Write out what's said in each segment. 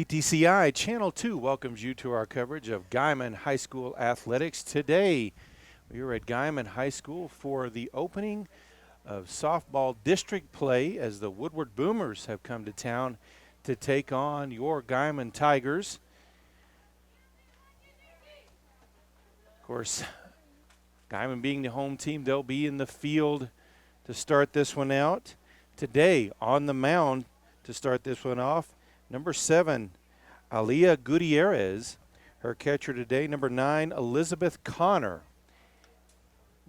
PTCI Channel 2 welcomes you to our coverage of Guymon High School athletics. Today, we are at Guymon High School for the opening of softball district play as the Woodward Boomers have come to town to take on your Guymon Tigers. Of course, Guymon being the home team, they'll be in the field to start this one out. Today, on the mound to start this one off, number 7, Aliyah Gutierrez. Her catcher today, number 9, Elizabeth Connor.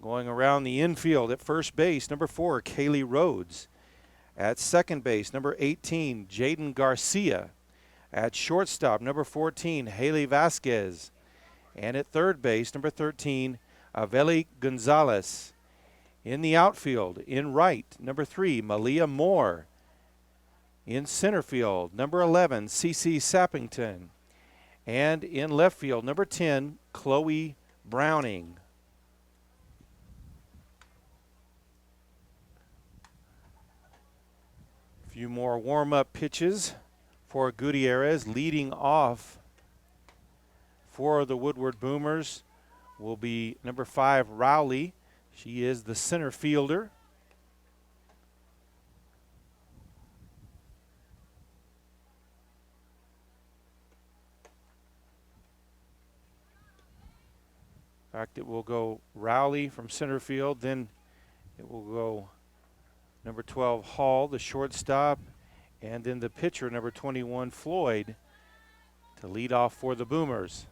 Going around the infield at first base, number 4, Kaylee Rhodes. At second base, number 18, Jaden Garcia. At shortstop, number 14, Haley Vasquez. And at third base, number 13, Aveli Gonzalez. In the outfield, in right, number 3, Malia Moore. In center field, number 11, Cece Sappington. And in left field, number 10, Chloe Browning. A few more warm-up pitches for Gutierrez. Leading off for the Woodward Boomers will be number 5, Rowley. She is the center fielder. In fact, it will go Rowley from center field, then it will go number 12, Hall, the shortstop, and then the pitcher, number 21, Floyd, to lead off for the Boomers.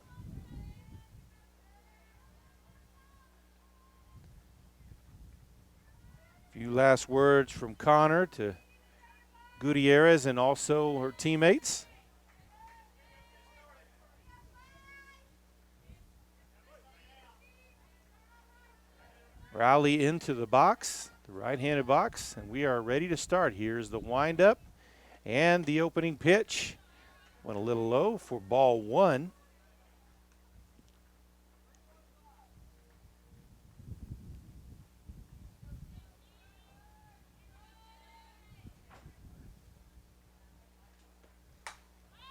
A few last words from Connor to Gutierrez and also her teammates. Rowley into the box, the right-handed box, and we are ready to start. Here's the windup and the opening pitch. Went a little low for ball 1.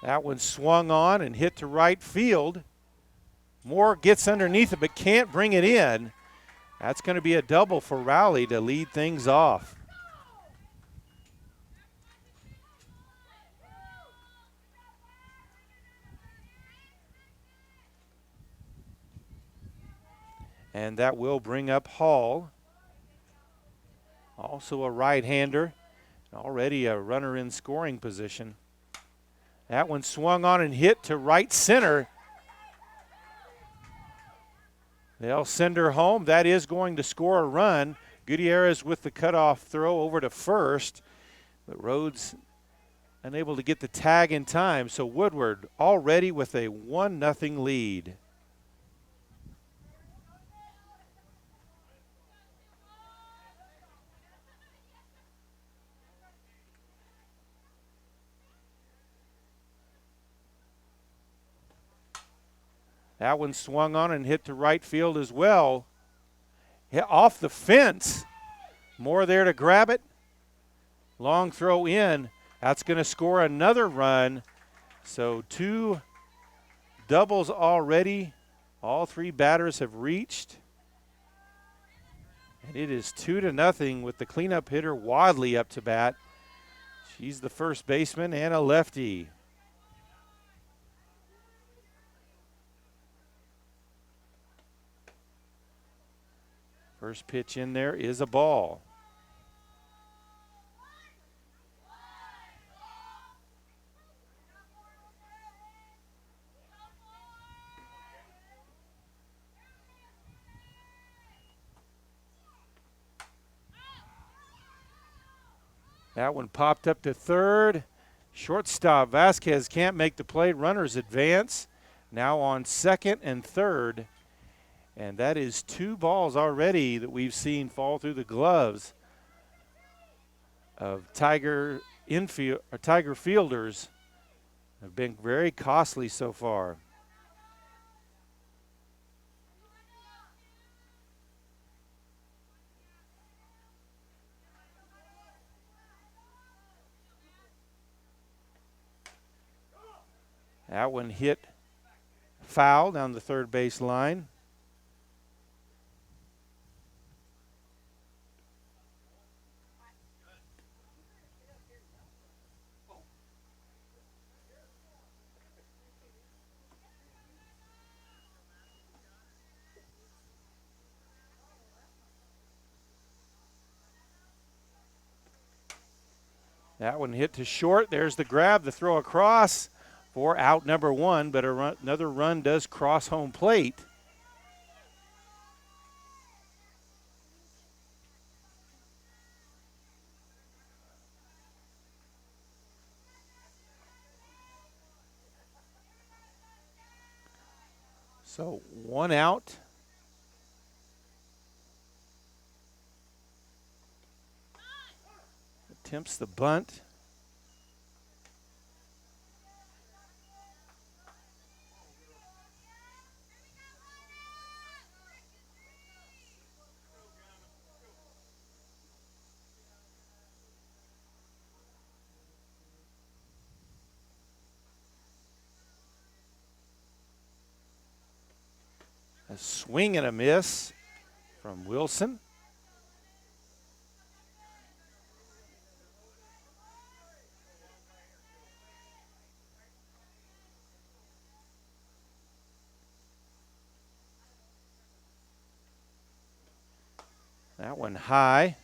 That one swung on and hit to right field. Moore gets underneath it but can't bring it in. That's going to be a double for Rowley to lead things off. And that will bring up Hall. Also a right-hander. Already a runner in scoring position. That one swung on and hit to right center. They'll send her home. That is going to score a run. Gutierrez with the cutoff throw over to first. But Rhodes unable to get the tag in time. So Woodward already with a 1-0 lead. That one swung on and hit to right field as well. Hit off the fence. Moore there to grab it. Long throw in. That's going to score another run. So 2 doubles already. All 3 batters have reached. And it is 2-0 with the cleanup hitter Wadley up to bat. She's the first baseman and a lefty. First pitch in there is a ball. That one popped up to third. Shortstop Vasquez can't make the play. Runners advance. Now on second and third. And that is 2 balls already that we've seen fall through the gloves of Tiger fielders. Have been very costly so far. That one hit foul down the third base line. That one hit to short. There's the grab, the throw across for out number one, but another run does cross home plate. So 1 out. Attempts the bunt. A swing and a miss from Wilson. That one high.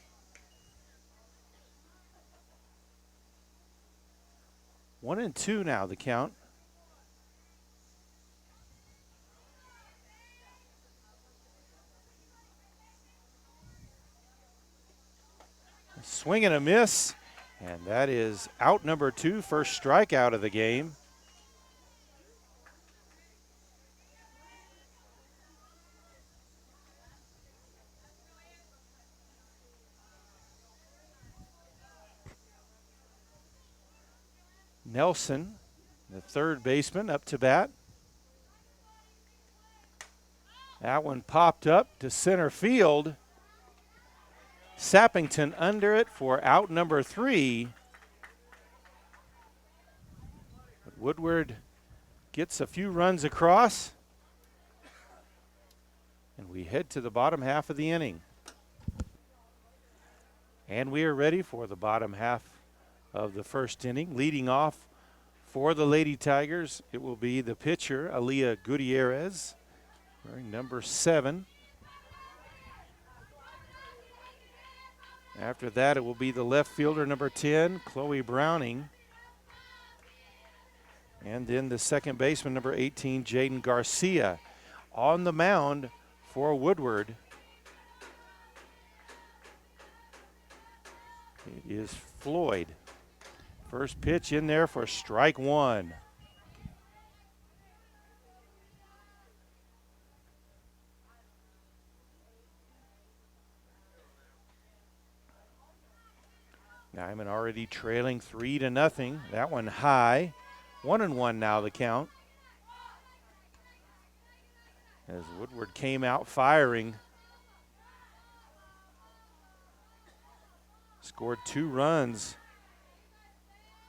One and two now, the count. A swing and a miss, and that is out number two, first strikeout of the game. Nelson, the third baseman, up to bat. That one popped up to center field. Sappington under it for out number three. But Woodward gets a few runs across. And we head to the bottom half of the inning. And we are ready for the bottom half of the first inning. Leading off for the Lady Tigers, it will be the pitcher, Aaliyah Gutierrez, wearing number 7. After that, it will be the left fielder, number 10, Chloe Browning. And then the second baseman, number 18, Jaden Garcia. On the mound for Woodward, it is Floyd. First pitch in there for strike one. Guymon already trailing 3-0. That one high. 1-1 now the count. As Woodward came out firing. Scored 2 runs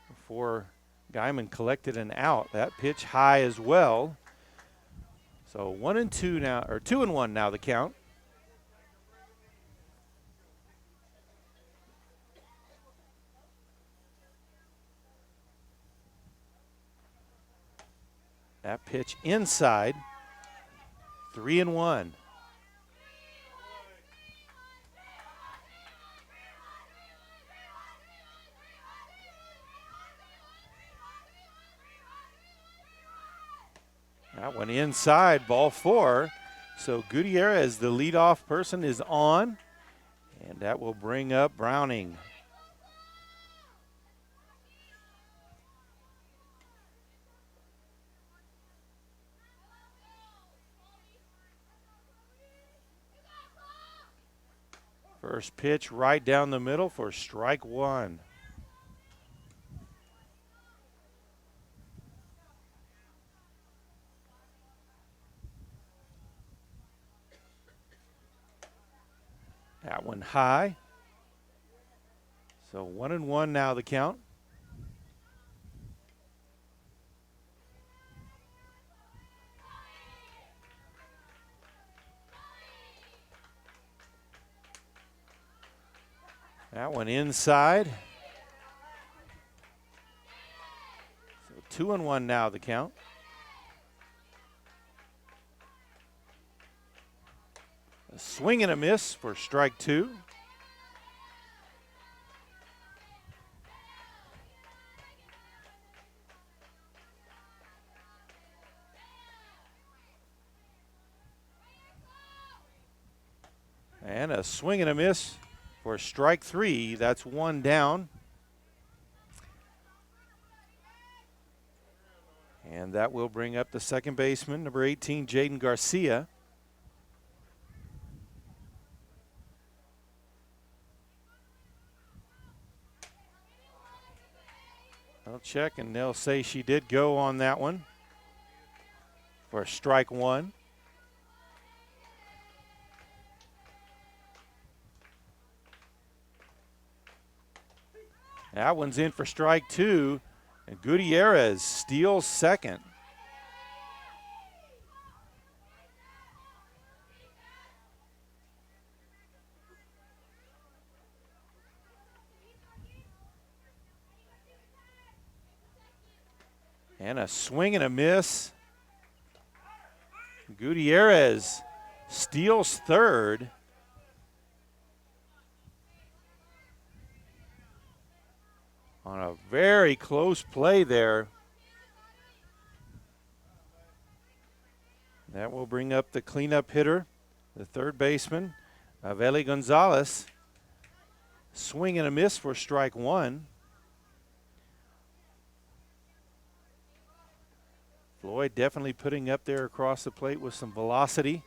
before Guymon collected an out. That pitch high as well. So 1-2 now, or 2-1 now the count. That pitch inside. 3-1. That one inside, ball 4. So Gutierrez, the leadoff person, is on, and that will bring up Browning. First pitch right down the middle for strike one. That one high. So 1-1 now the count. That one inside. So 2-1 now the count. A swing and a miss for strike 2. And a swing and a miss for strike 3. That's 1 down. And that will bring up the second baseman, number 18, Jaden Garcia. They'll check and they'll say she did go on that one for strike 1. That one's in for strike 2, and Gutierrez steals second. And a swing and a miss. Gutierrez steals third. On a very close play there. That will bring up the cleanup hitter, the third baseman, Aveli Gonzalez. Swing and a miss for strike 1. Floyd definitely putting up there across the plate with some velocity.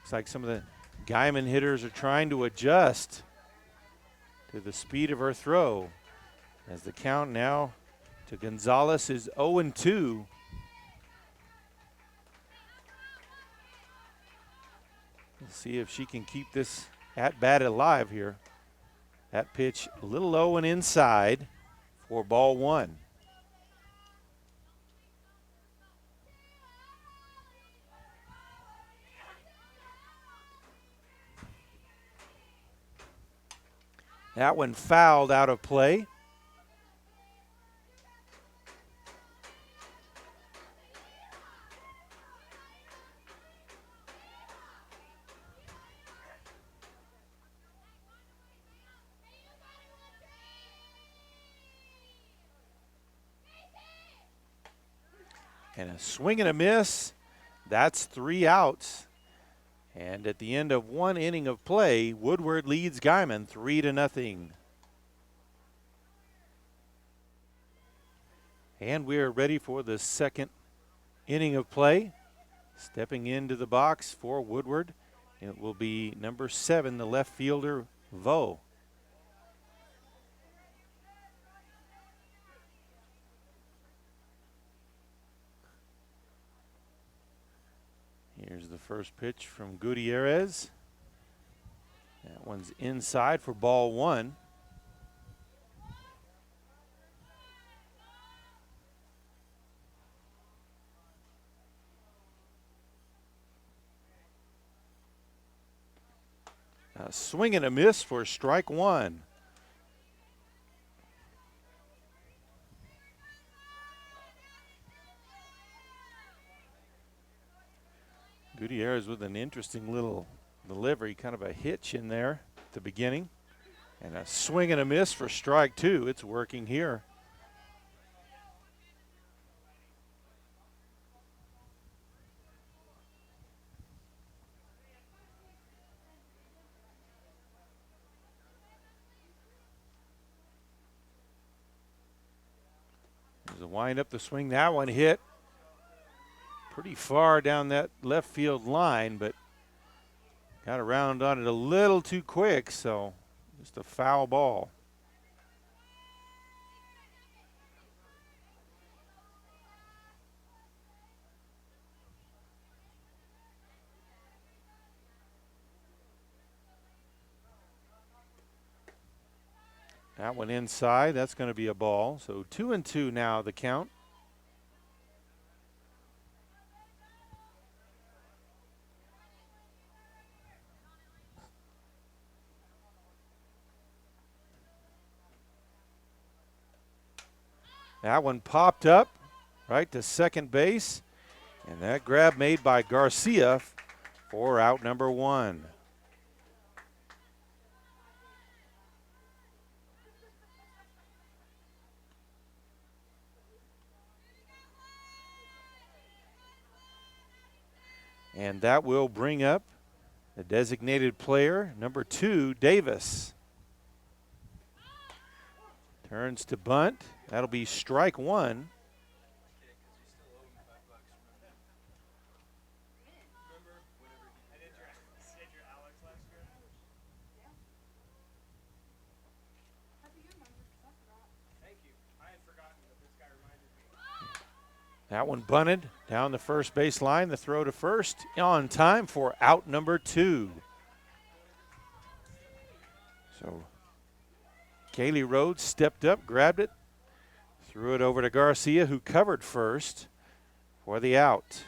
Looks like some of the Guymon hitters are trying to adjust to the speed of her throw, as the count now to Gonzalez is 0-2. Let's see if she can keep this at-bat alive here. That pitch a little low and inside for ball 1. That one fouled out of play. And a swing and a miss. That's 3 outs. And at the end of 1 inning of play, Woodward leads Guymon 3-0. And we are ready for the second inning of play. Stepping into the box for Woodward, it will be number 7, the left fielder, Vo. Here's the first pitch from Gutierrez. That one's inside for ball 1. A swing and a miss for strike 1. Gutierrez with an interesting little delivery, kind of a hitch in there at the beginning. And a swing and a miss for strike 2. It's working here. There's a wind up the swing. That one hit pretty far down that left field line, but got around on it a little too quick, so just a foul ball. That one inside, that's going to be a ball. So 2-2 now the count. That one popped up right to second base. And that grab made by Garcia for out number 1. And that will bring up the designated player, number 2, Davis. Turns to bunt. That'll be strike 1. That one bunted down the first base line. The throw to first on time for out number 2. So Kaylee Rhodes stepped up, grabbed it, threw it over to Garcia, who covered first for the out.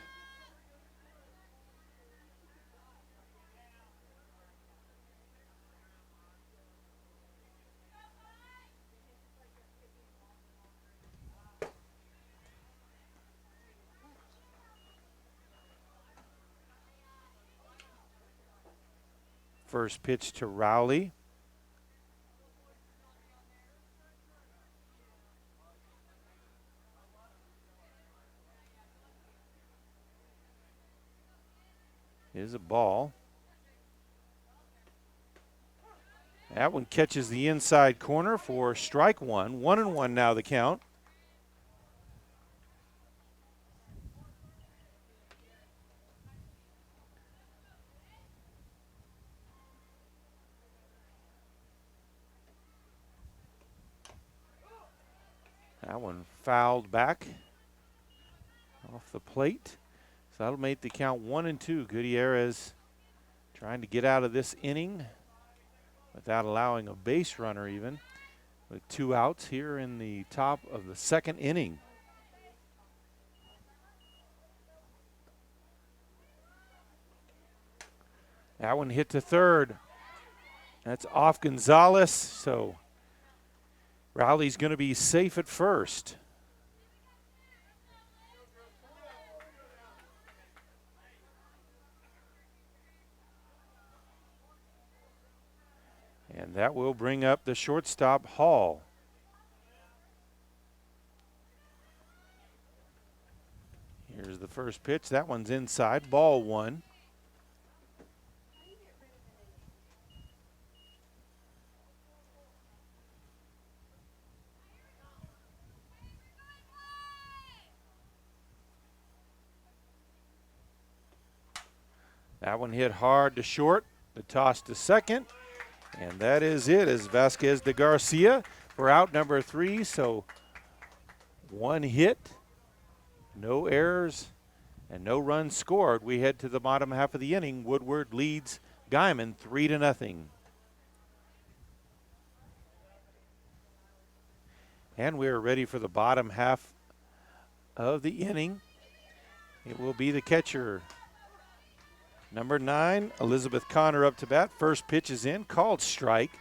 First pitch to Rowley. Is a ball. That one catches the inside corner for strike 1. 1-1 now the count. That one fouled back off the plate. So that'll make the count 1-2. Gutierrez trying to get out of this inning without allowing a base runner even, with 2 outs here in the top of the second inning. That one hit to third. That's off Gonzalez, so Rowley's going to be safe at first. And that will bring up the shortstop, Hall. Here's the first pitch. That one's inside, ball 1. That one hit hard to short. The toss to second. And that is it, as Vasquez de Garcia for out number 3. So 1 hit, no errors, and no runs scored. We head to the bottom half of the inning. Woodward leads Guymon 3-0. And we are ready for the bottom half of the inning. It will be the catcher, number 9, Elizabeth Connor, up to bat. First pitch is in, called strike.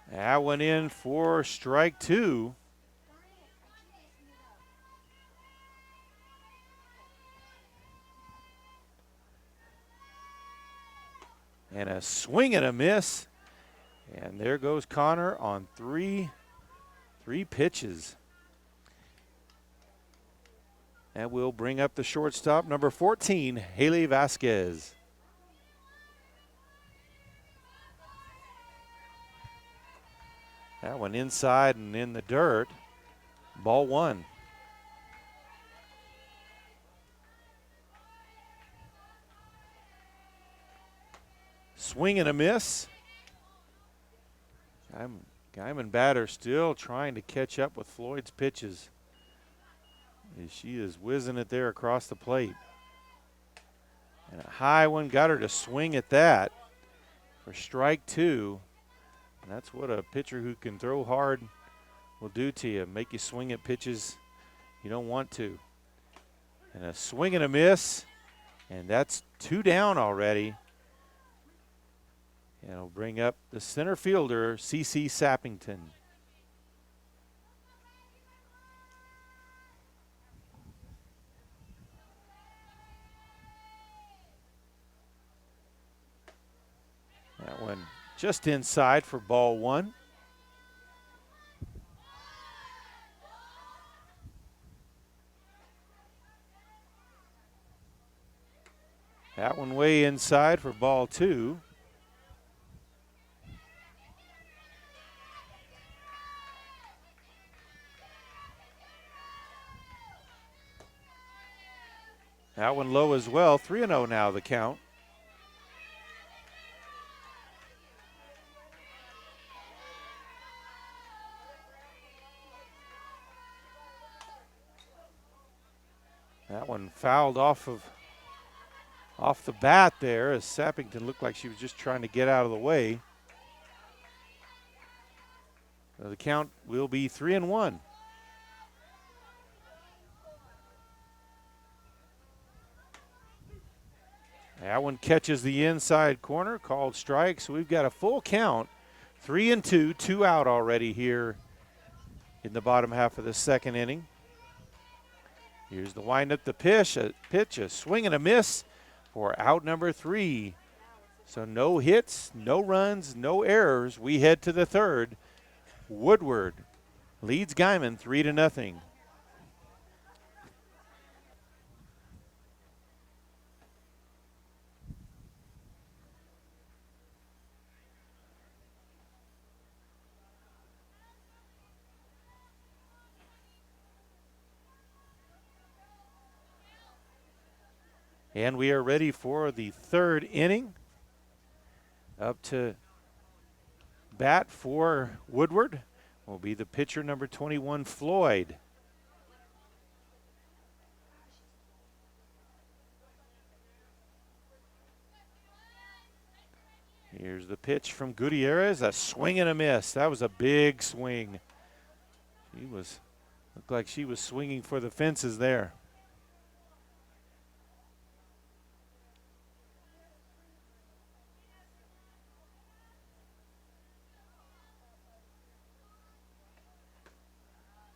That went in for strike 2. And a swing and a miss. And there goes Connor on three pitches. That will bring up the shortstop, number 14, Haley Vasquez. That one inside and in the dirt. Ball 1. Swing and a miss. Guymon batter still trying to catch up with Floyd's pitches. She is whizzing it there across the plate. And a high one, got her to swing at that for strike 2. And that's what a pitcher who can throw hard will do to you, make you swing at pitches you don't want to. And a swing and a miss, and that's 2 down already. And it'll bring up the center fielder, C.C. Sappington. That one just inside for ball one. That one way inside for ball two. That one low as well. 3-0 now the count. That one fouled off the bat there as Sappington looked like she was just trying to get out of the way. So the count will be 3-1. That one catches the inside corner, called strike. So we've got a full count, 3-2, 2 out already here in the bottom half of the second inning. Here's the windup, the pitch, a swing and a miss for out number 3. So no hits, no runs, no errors. We head to the third. Woodward leads Guymon 3-0. And we are ready for the third inning. Up to bat for Woodward will be the pitcher number 21, Floyd. Here's the pitch from Gutierrez, a swing and a miss. That was a big swing. Looked like she was swinging for the fences there.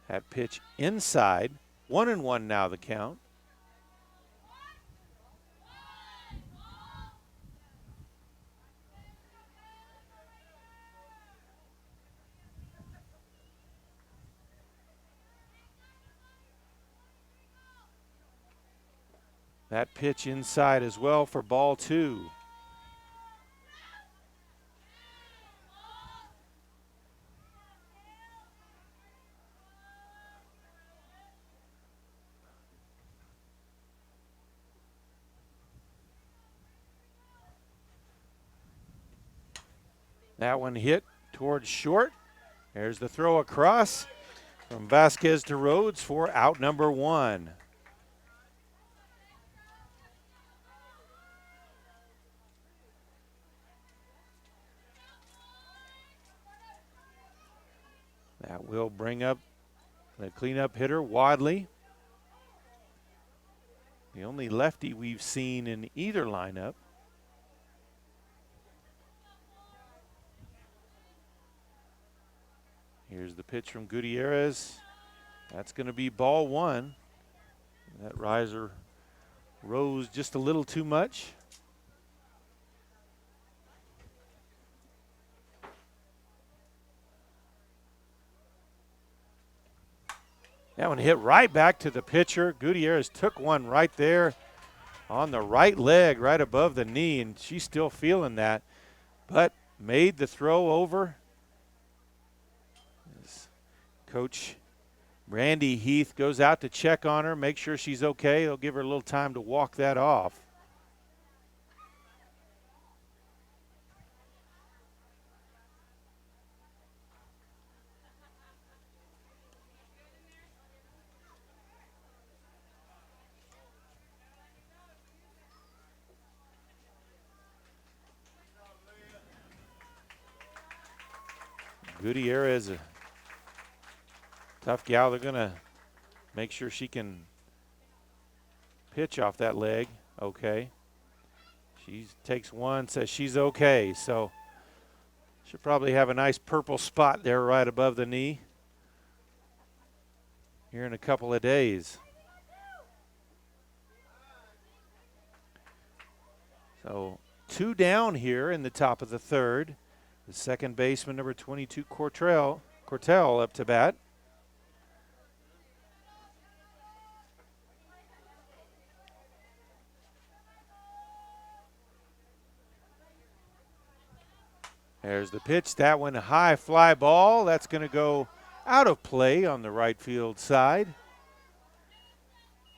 That pitch inside, 1-1 now the count. That pitch inside as well for ball two. That one hit towards short. There's the throw across from Vasquez to Rhodes for out number 1. That will bring up the cleanup hitter, Wadley. The only lefty we've seen in either lineup. Here's the pitch from Gutierrez. That's going to be ball 1. That riser rose just a little too much. That one hit right back to the pitcher. Gutierrez took one right there on the right leg, right above the knee, and she's still feeling that, but made the throw over. Coach Randy Heath goes out to check on her, make sure she's okay. They'll give her a little time to walk that off. Gutierrez, a tough gal. They're going to make sure she can pitch off that leg. Okay. She takes one, says she's okay. So Should probably have a nice purple spot there right above the knee here in a couple of days. So 2 down here in the top of the third. The second baseman, number 22, Cortell up to bat. There's the pitch. That one a high fly ball. That's going to go out of play on the right field side.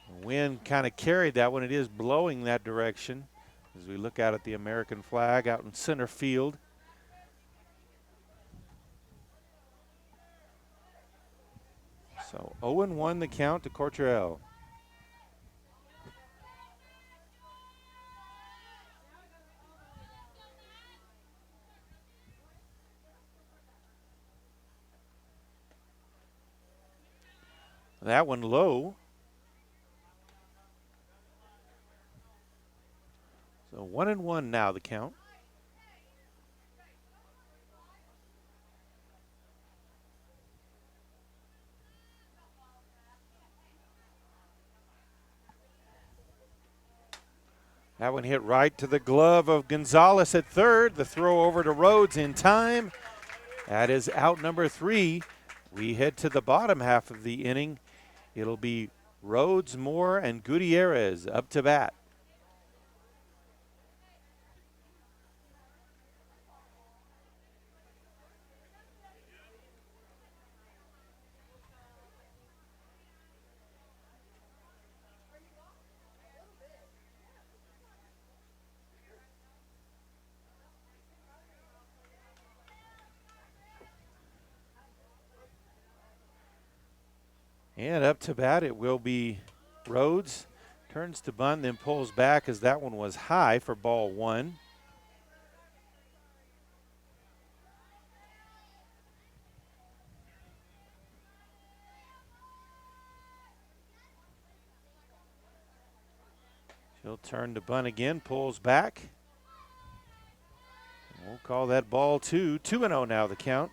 The wind kind of carried that one. It is blowing that direction as we look out at the American flag out in center field. So 0-1 the count to Cortrell. That one low. So 1-1 now the count. That one hit right to the glove of Gonzalez at third. The throw over to Rhodes in time. That is out number 3. We head to the bottom half of the inning. It'll be Rhodes, Moore, and Gutierrez up to bat. And up to bat, it will be Rhodes. Turns to bunt, then pulls back as that one was high for ball 1. He'll turn to bunt again, pulls back. We'll call that ball 2. 2-0 now the count.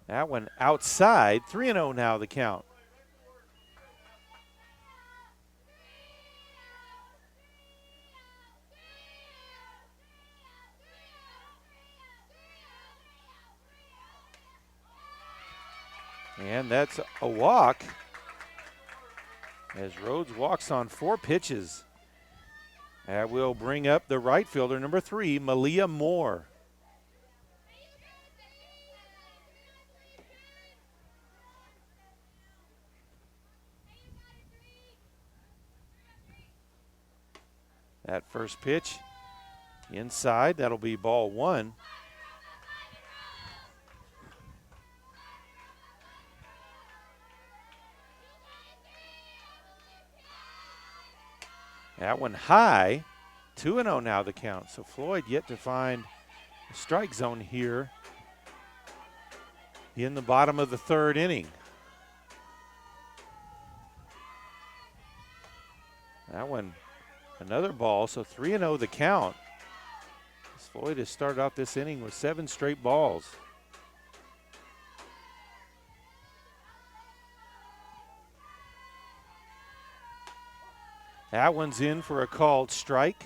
That one outside. 3-0 now the count. And that's a walk as Rhodes walks on 4 pitches. That will bring up the right fielder, number 3, Malia Moore. That first pitch inside, that'll be ball 1. That one high, 2-0 now the count. So Floyd yet to find a strike zone here in the bottom of the third inning. That one, another ball, so 3-0 the count. Floyd has started off this inning with 7 straight balls. That one's in for a called strike.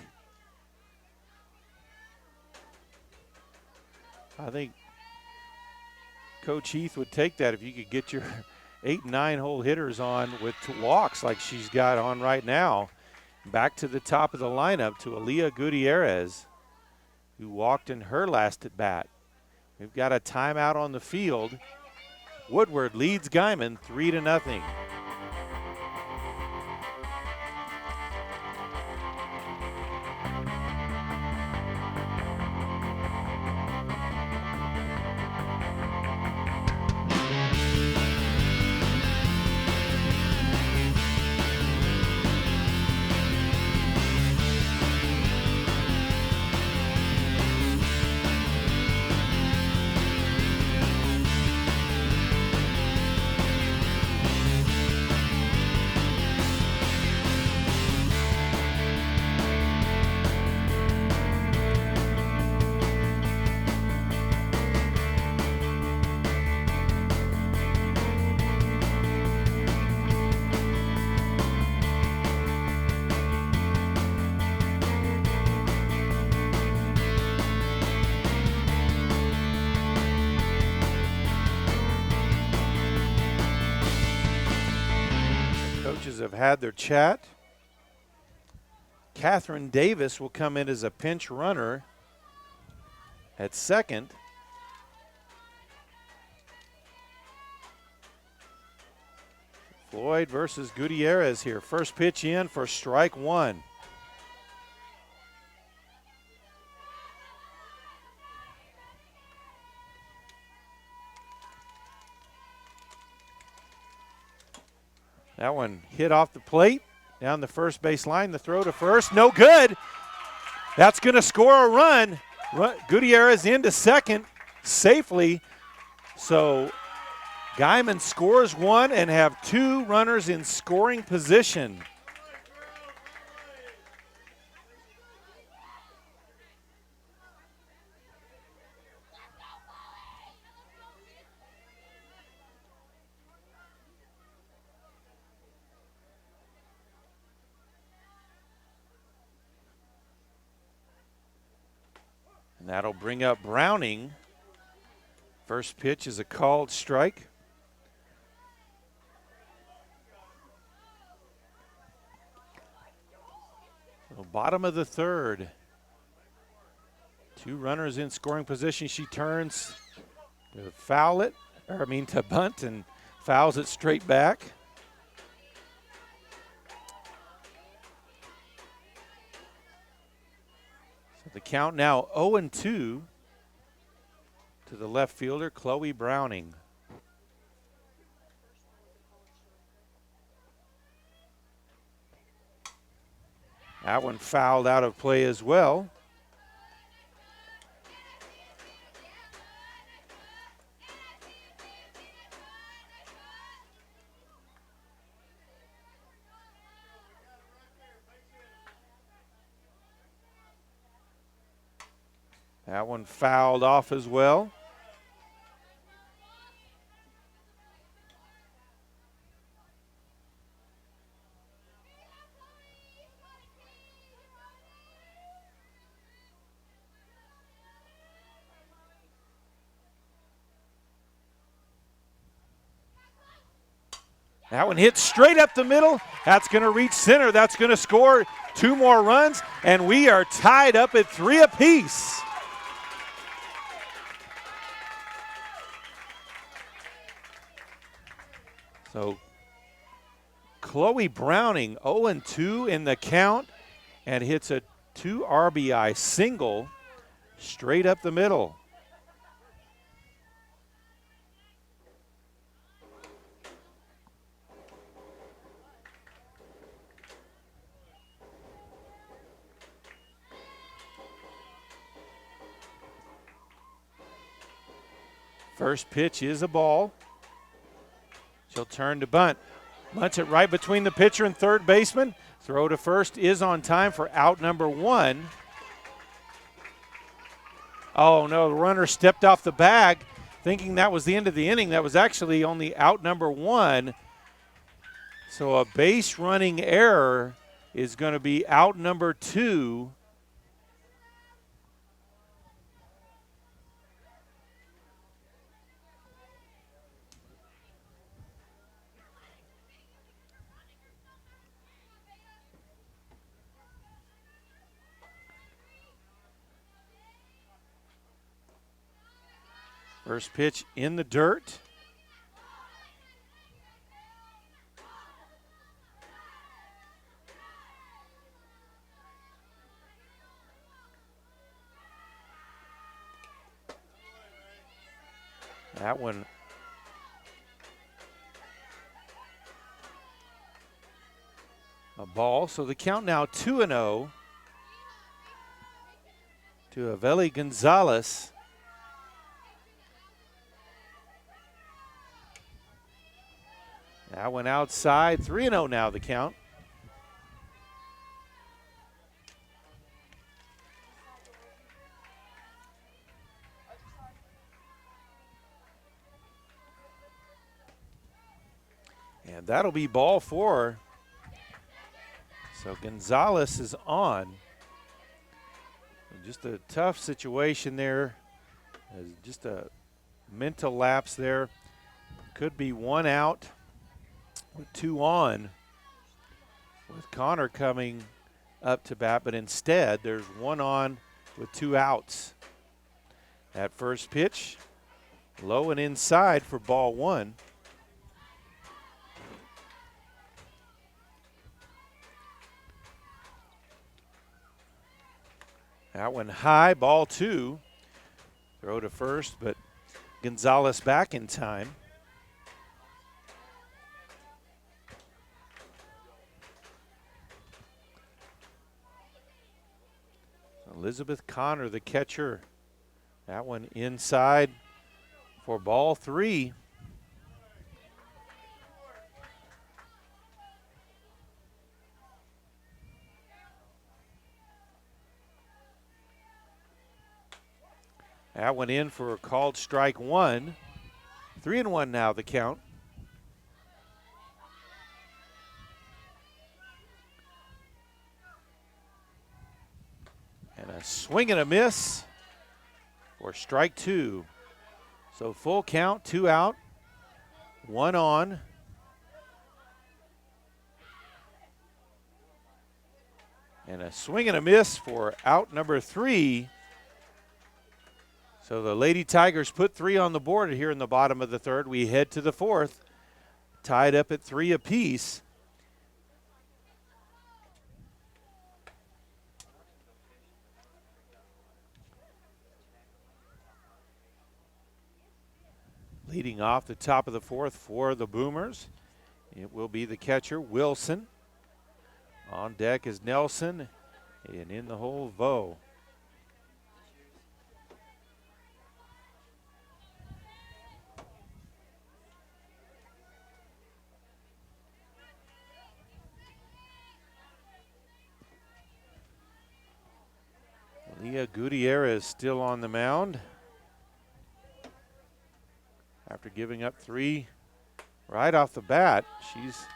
I think Coach Heath would take that if you could get your 8 and 9 hole hitters on with 2 walks like she's got on right now. Back to the top of the lineup to Aaliyah Gutierrez, who walked in her last at bat. We've got a timeout on the field. Woodward leads Guymon 3-0. have had their chat. Catherine Davis will come in as a pinch runner at second. Floyd versus Gutierrez here. First pitch in for strike one. That one hit off the plate, down the first base line. The throw to first, no good. That's going to score a run. Gutierrez into second safely. So Guymon scores one and have two runners in scoring position. And that'll bring up Browning. First pitch is a called strike. So bottom of the third. Two runners in scoring position. She turns to foul it, to bunt, and fouls it straight back. So the count now 0-2 to the left fielder, Chloe Browning. That one fouled out of play as well. That one fouled off as well. That one hits straight up the middle. That's going to reach center. That's going to score two more runs, and we are tied up at 3 apiece. So Chloe Browning 0-2 in the count and hits a 2 RBI single straight up the middle. First pitch is a ball. She'll turn to bunt. Bunts it right between the pitcher and third baseman. Throw to first is on time for out number 1. Oh, no, the runner stepped off the bag thinking that was the end of the inning. That was actually only out number 1. So a base running error is going to be out number 2. First pitch in the dirt. That one a ball. So the count now 2-0 to Aveli Gonzalez. That one outside, 3-0 now the count. And that'll be ball 4. So Gonzalez is on. Just a tough situation there. Just a mental lapse there. Could be 1 out with 2 on. with Connor coming up to bat, but instead there's one on with 2 outs. That first pitch, low and inside for ball 1. That one high, ball 2. Throw to first, but Gonzalez back in time. Elizabeth Connor, the catcher. That one inside for ball 3. That went in for a called strike 1. 3-1 now the count. And a swing and a miss for strike 2. So full count, 2 out, 1 on. And a swing and a miss for out number 3. So the Lady Tigers put 3 on the board here in the bottom of the 3rd. We head to the 4th, tied up at 3 apiece. Leading off the top of the 4th for the Boomers, it will be the catcher, Wilson. On deck is Nelson, and in the hole, Vo. Leah Gutierrez still on the mound after giving up 3 right off the bat. She's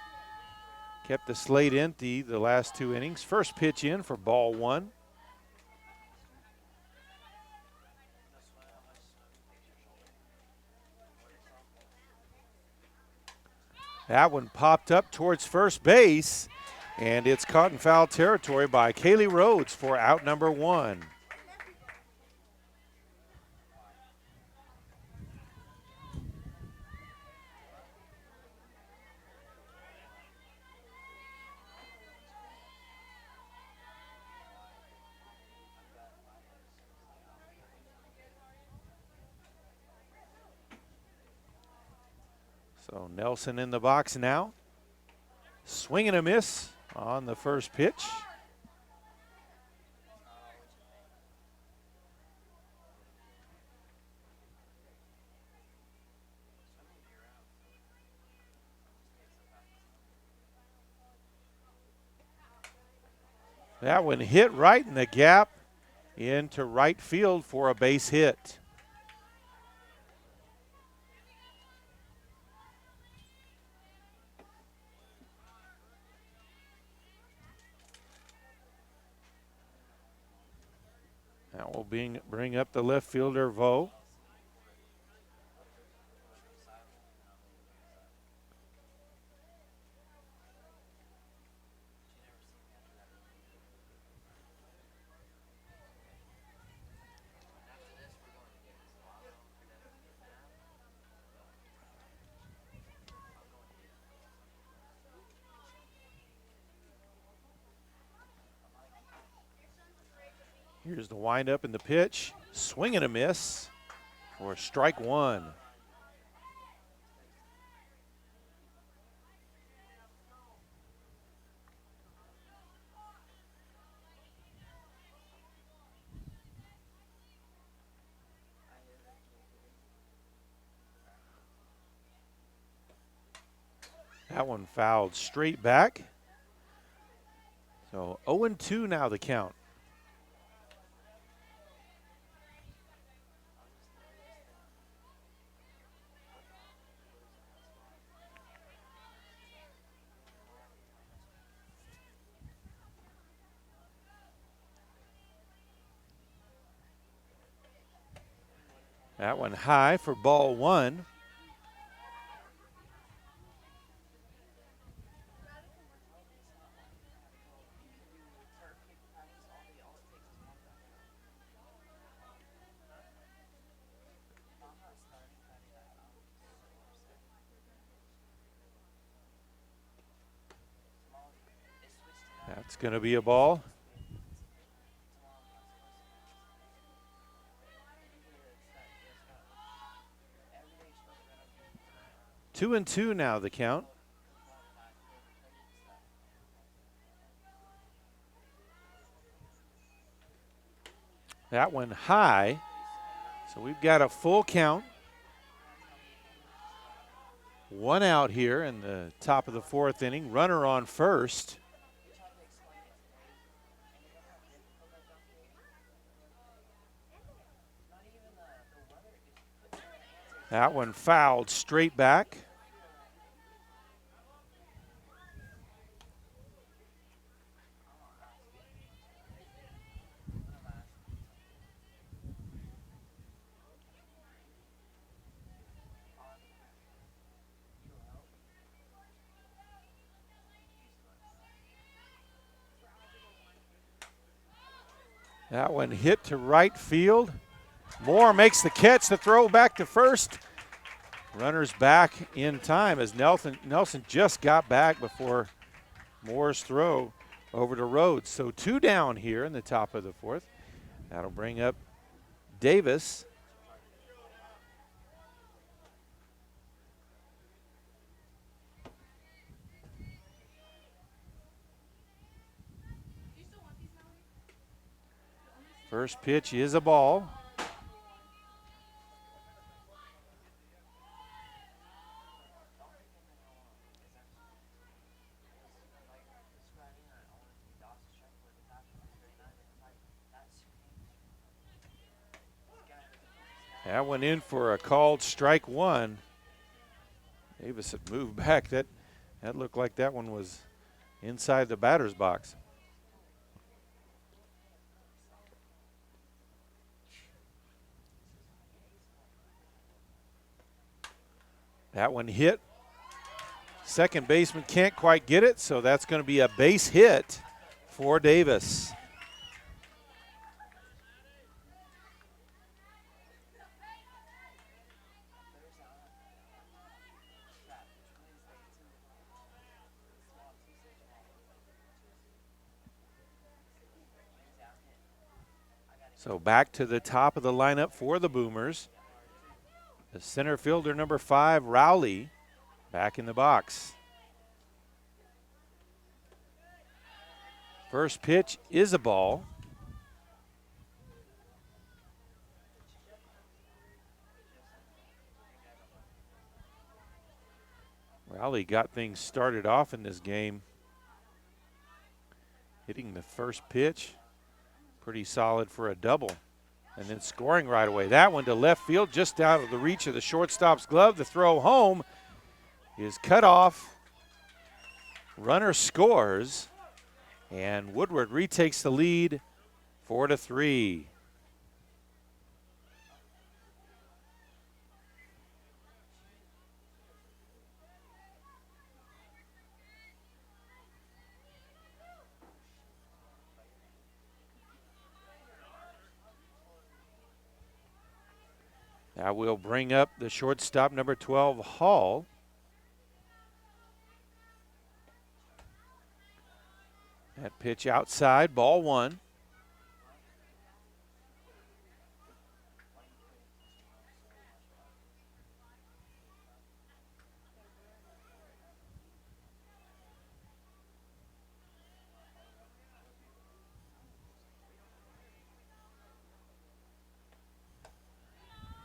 kept the slate empty the last 2 innings. First pitch in for ball 1. That one popped up towards first base, and it's caught in foul territory by Kaylee Rhodes for out number 1. So Nelson in the box now. Swing and a miss on the first pitch. That one hit right in the gap into right field for a base hit. That will bring up the left fielder, Vo. Here's the windup and the pitch. Swing and a miss for strike 1. That one fouled straight back. So 0-2 now the count. That one high for ball 1. It's going to be a ball. 2-2 now the count. That one high. So we've got a full count. 1 out here in the top of the 4th inning. Runner on first. That one fouled straight back. That one hit to right field. Moore makes the catch, the throw back to first. Runners back in time as Nelson just got back before Moore's throw over to Rhodes. So 2 down here in the top of the 4th. That'll bring up Davis. First pitch is a ball. That went in for a called strike 1. Davis had moved back. That looked like that one was inside the batter's box. That one hit. Second baseman can't quite get it, so that's going to be a base hit for Davis. So back to the top of the lineup for the Boomers. The center fielder, number 5, Rowley, back in the box. First pitch is a ball. Rowley got things started off in this game, hitting the first pitch. Pretty solid for a double. And then scoring right away. That one to left field, just out of the reach of the shortstop's glove. The throw home is cut off. Runner scores. And Woodward retakes the lead 4-3. Now we'll bring up the shortstop, number 12, Hall. That pitch outside, ball 1.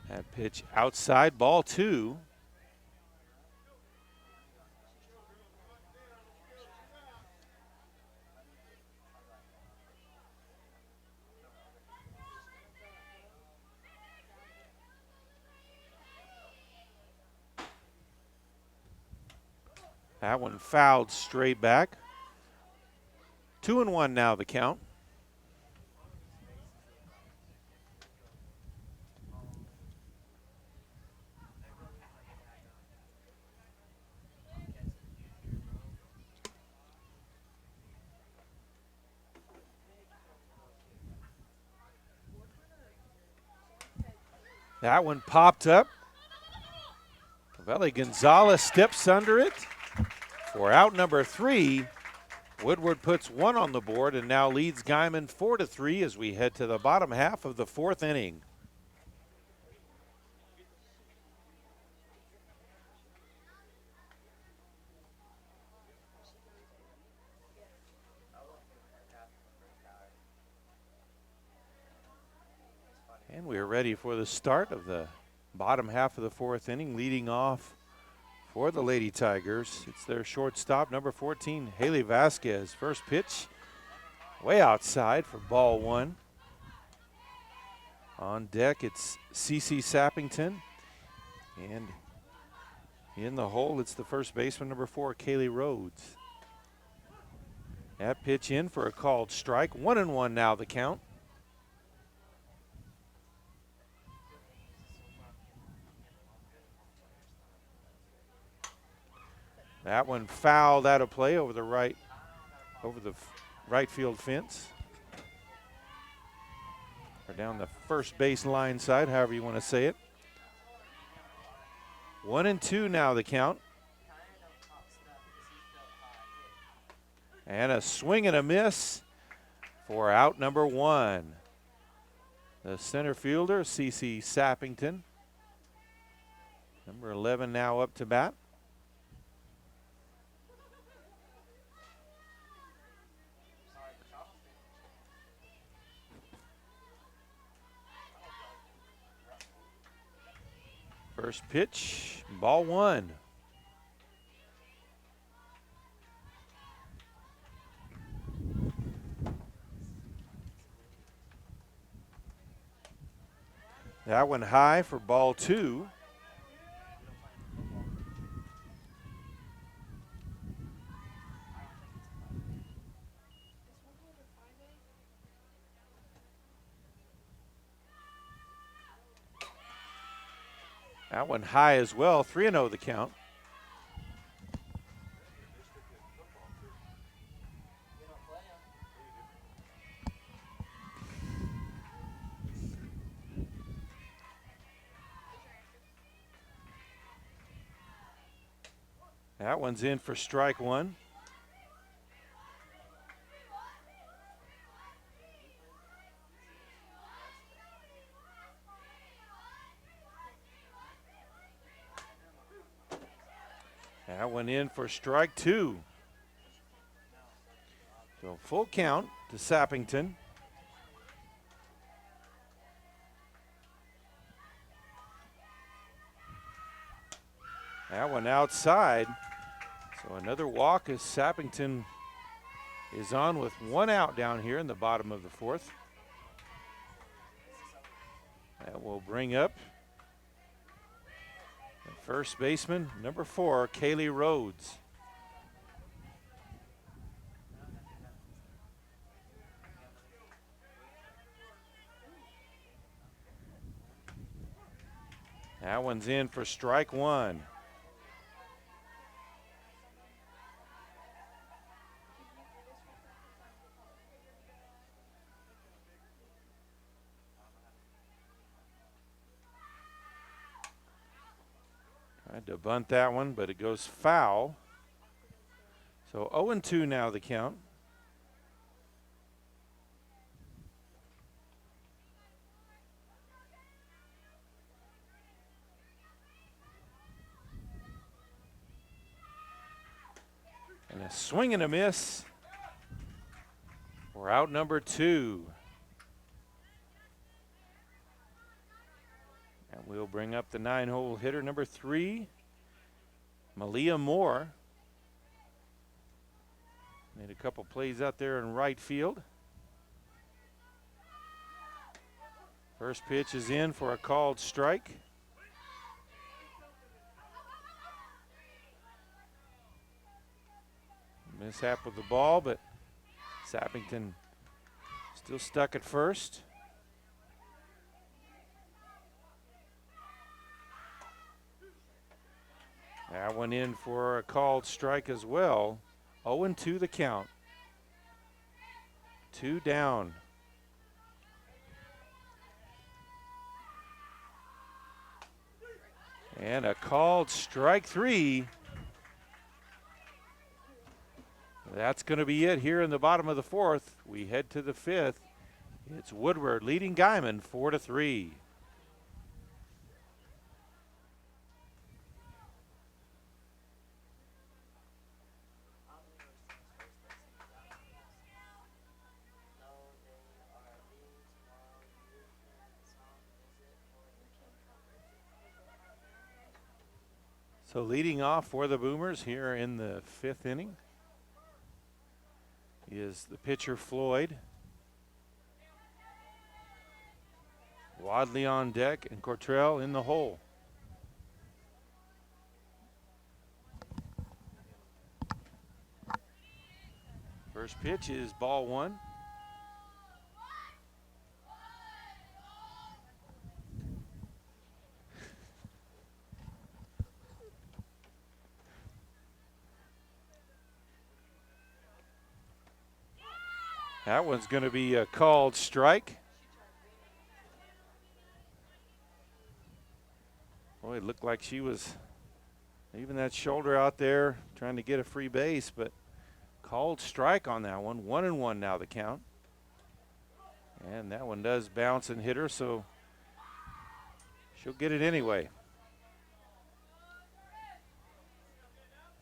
That pitch outside, ball 2. That one fouled straight back. 2-1 now the count. That one popped up. Valley Gonzalez steps under it for out number 3. Woodward puts one on the board and now leads Guymon 4-3 as we head to the bottom half of the fourth inning. And we're ready for the start of the bottom half of the fourth inning. Leading off for the Lady Tigers, it's their shortstop, number 14, Haley Vasquez. First pitch, way outside for ball one. On deck, it's CC Sappington. And in the hole, it's the first baseman, number 4, Kaylee Rhodes. That pitch in for a called strike. 1-1 now the count. That one fouled out of play over the right field fence. Or down the first base line side, however you want to say it. 1-2 now the count. And a swing and a miss for out number 1. The center fielder, CC Sappington. Number 11 now up to bat. First pitch, ball one. That one high for ball two. That one high as well, 3-0 the count. That one's in for strike one. That one in for strike two. So full count to Sappington. That one outside. So another walk as Sappington is on with one out down here in the bottom of the fourth. That will bring up first baseman, number 4, Kaylee Rhodes. That one's in for strike one. Tried to bunt that one, but it goes foul. So 0-2 now the count. And a swing and a miss. We're out number 2. And we'll bring up the 9-hole hitter, number 3, Malia Moore. Made a couple plays out there in right field. First pitch is in for a called strike. Mishap with the ball, but Sappington still stuck at first. That one in for a called strike as well. 0-2 the count. 2 down. And a called strike 3. That's going to be it here in the bottom of the fourth. We head to the fifth. It's Woodward leading Guymon 4-3. So leading off for the Boomers here in the fifth inning is the pitcher Floyd. Wadley on deck and Cortrell in the hole. First pitch is ball one. That one's going to be a called strike. Boy, it looked like she was leaving that shoulder out there trying to get a free base, but called strike on that one. 1-1 now the count. And that one does bounce and hit her, so she'll get it anyway.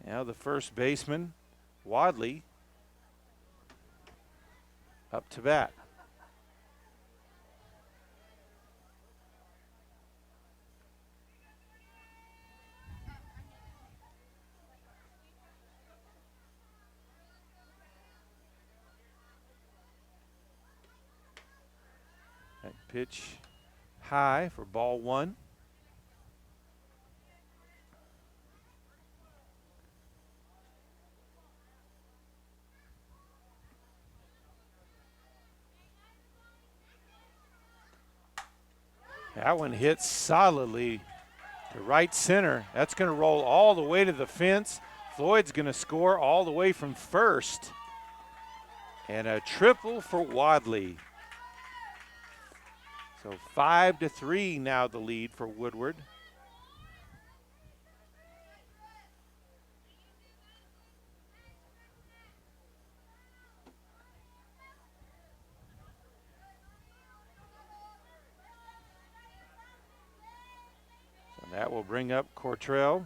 Now the first baseman, Wadley, up to bat. That pitch high for ball one. That one hits solidly to right center. That's going to roll all the way to the fence. Floyd's going to score all the way from first. And a triple for Wadley. So 5-3 now the lead for Woodward. That will bring up Cortrell.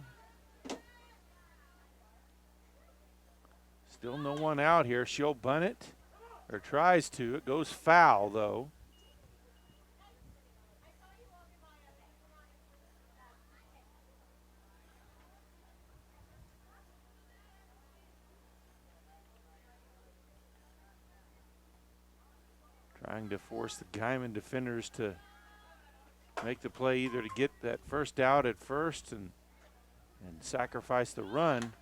Still no one out here. She'll bunt it, or tries to. It goes foul, though. Trying to force the Guymon defenders to make the play, either to get that first out at first and sacrifice the run,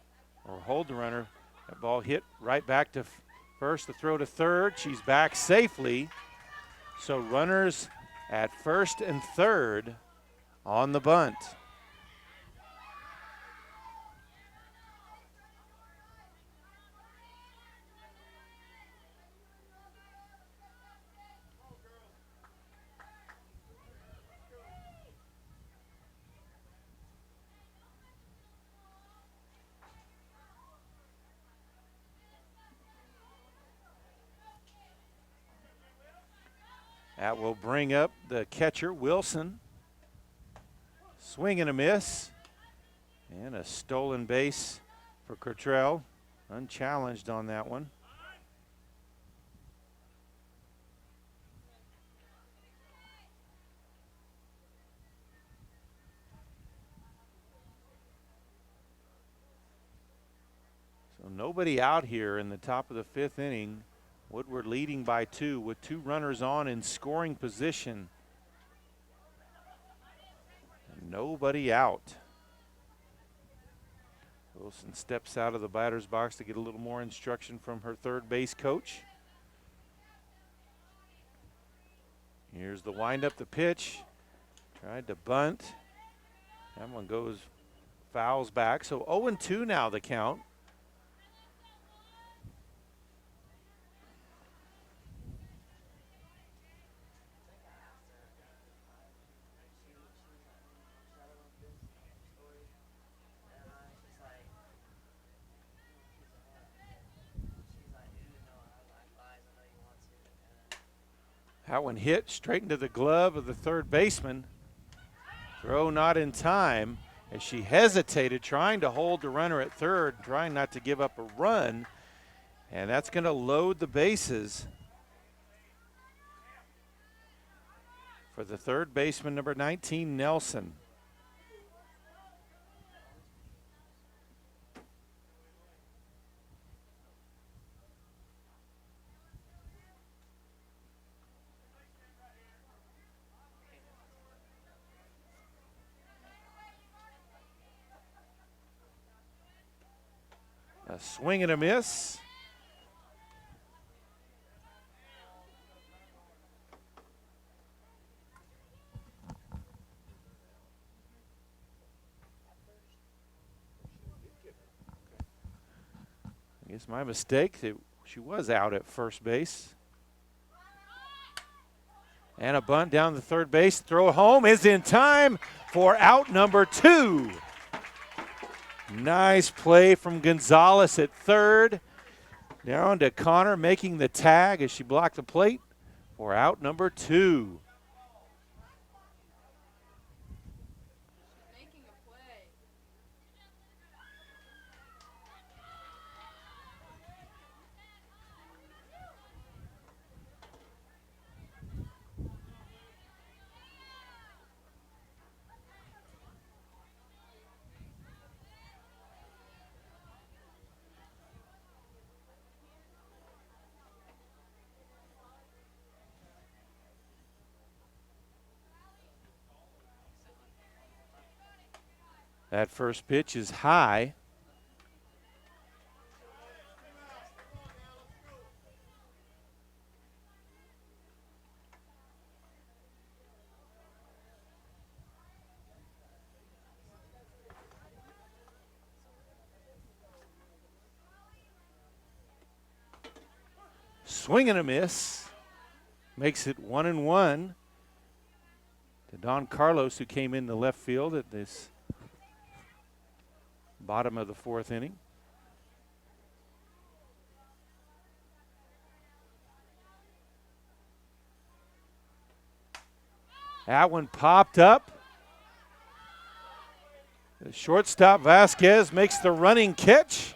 or hold the runner. That ball hit right back to first, the throw to third. She's back safely. So runners at first and third on the bunt. That will bring up the catcher, Wilson. Swing and a miss. And a stolen base for Cortrell. Unchallenged on that one. So nobody out here in the top of the fifth inning. Woodward leading by 2 with 2 runners on in scoring position. And nobody out. Wilson steps out of the batter's box to get a little more instruction from her third base coach. Here's the windup, the pitch. Tried to bunt. That one goes, fouls back. So 0-2 now the count. That one hit straight into the glove of the third baseman. Throw not in time as she hesitated, trying to hold the runner at third, trying not to give up a run. And that's going to load the bases for the third baseman, number 19, Nelson. A swing and a miss. I guess my mistake, that she was out at first base. And a bunt down the third base. Throw home is in time for out number 2. Nice play from Gonzalez at third. Down to Connor making the tag as she blocked the plate for out number 2. That first pitch is high. Swing and a miss. Makes it 1-1 to Don Carlos, who came in the left field at this bottom of the fourth inning. That one popped up. The shortstop Vasquez makes the running catch.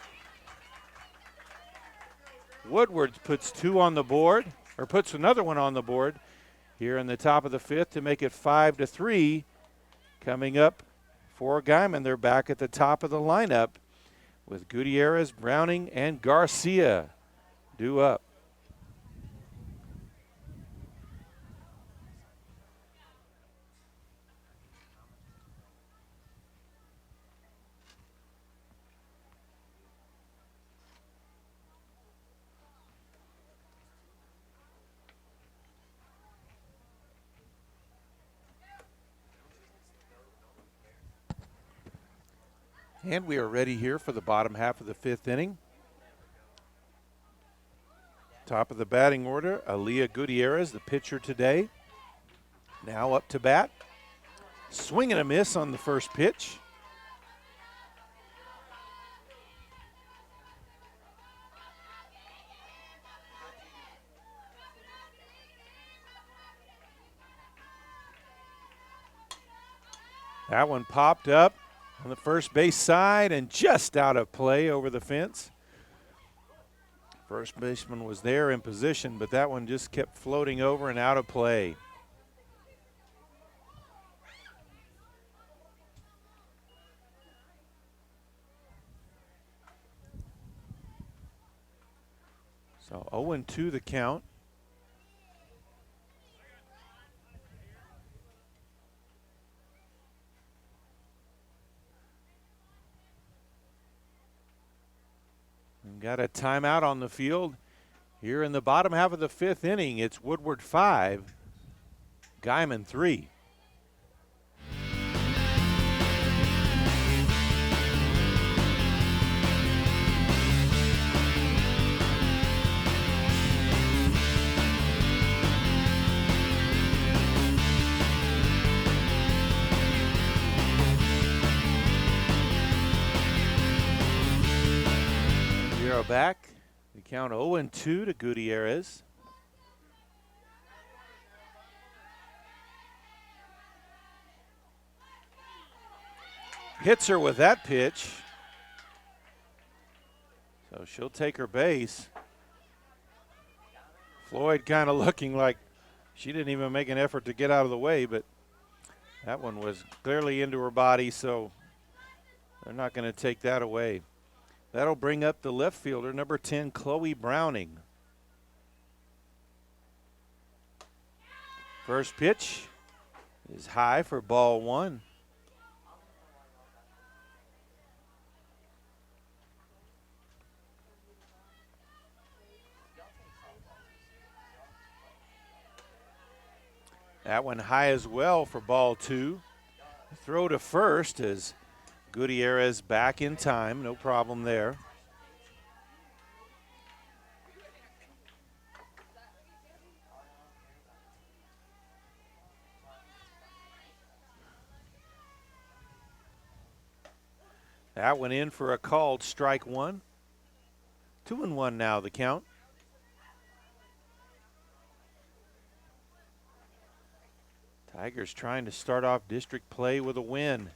Woodward puts 2 on the board, or puts another one on the board here in the top of the 5th to make it 5-3. Coming up for Guymon, they're back at the top of the lineup with Gutierrez, Browning, and Garcia due up. And we are ready here for the bottom half of the 5th inning. Top of the batting order, Aaliyah Gutierrez, the pitcher today. Now up to bat. Swing and a miss on the first pitch. That one popped up on the first base side and just out of play over the fence. First baseman was there in position, but that one just kept floating over and out of play. So 0-2 the count. Got a timeout on the field here in the bottom half of the 5th inning. It's Woodward 5, Guymon 3. Back. The count 0-2 to Gutierrez. hits her with that pitch. So she'll take her base. Floyd kind of looking like she didn't even make an effort to get out of the way, but that one was clearly into her body, so they're not going to take that away. That'll bring up the left fielder, number 10, Chloe Browning. First pitch is high for ball one. That one high as well for ball two. Throw to first as Gutierrez back in time. No problem there. That went in for a called strike one. 2-1 now the count. Tigers trying to start off district play with a win.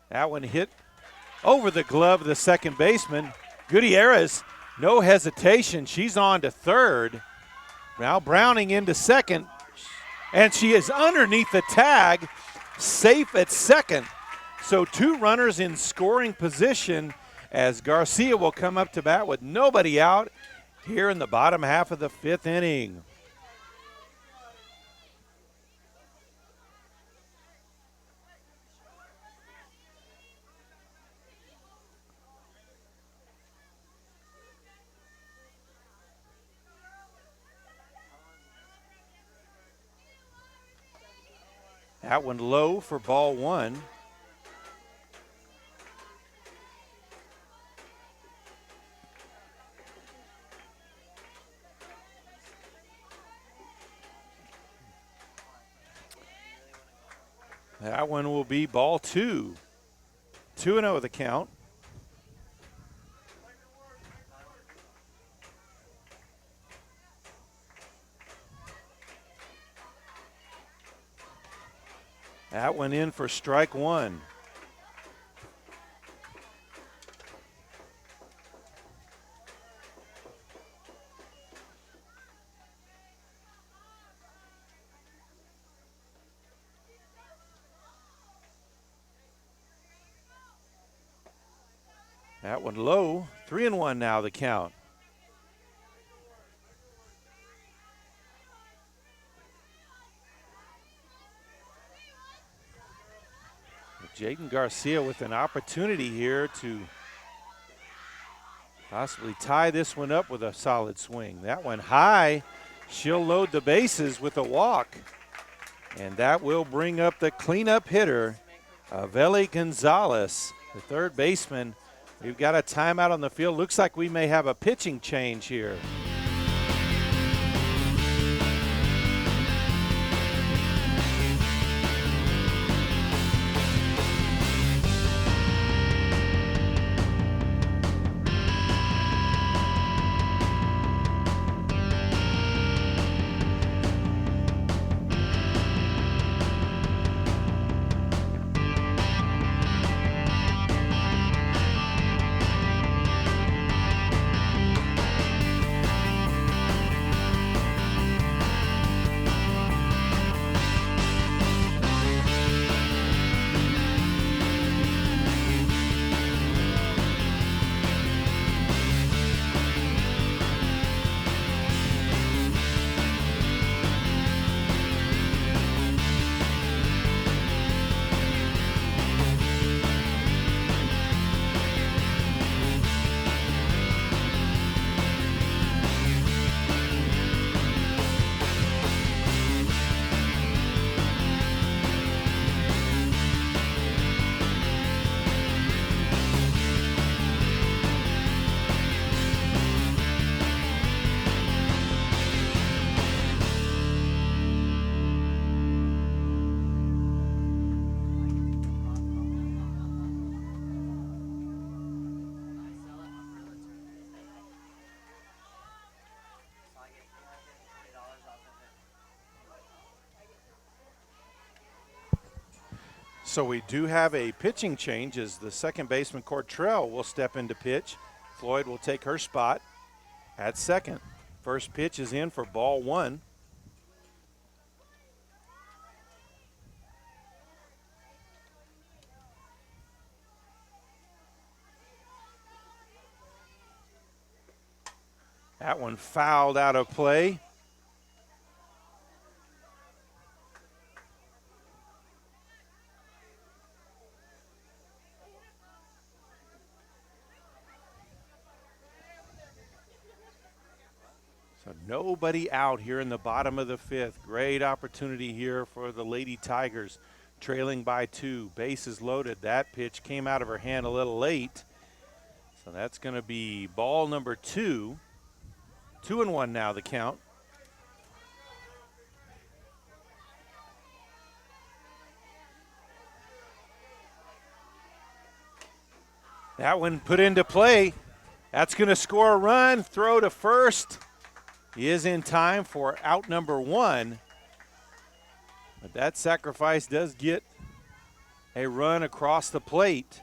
That one hit over the glove of the second baseman. Gutierrez, no hesitation. She's on to third. Now Browning into second. And she is underneath the tag, safe at second. So two runners in scoring position as Garcia will come up to bat with nobody out here in the bottom half of the fifth inning. That one low for ball one. That one will be ball two. 2-0 the count. That went in for strike one. That one low. 3-1 now the count. Jaden Garcia with an opportunity here to possibly tie this one up with a solid swing. That one high. She'll load the bases with a walk. And that will bring up the cleanup hitter, Aveli Gonzalez, the third baseman. We've got a timeout on the field. Looks like we may have a pitching change here. So we do have a pitching change as the second baseman Cortrell will step into pitch. Floyd will take her spot at second. First pitch is in for ball one. That one fouled out of play. So nobody out here in the bottom of the fifth. Great opportunity here for the Lady Tigers, trailing by 2. Bases loaded. That pitch came out of her hand a little late. So that's going to be ball number 2. 2-1 now the count. That one put into play. That's going to score a run. Throw to first. He is in time for out number 1. But that sacrifice does get a run across the plate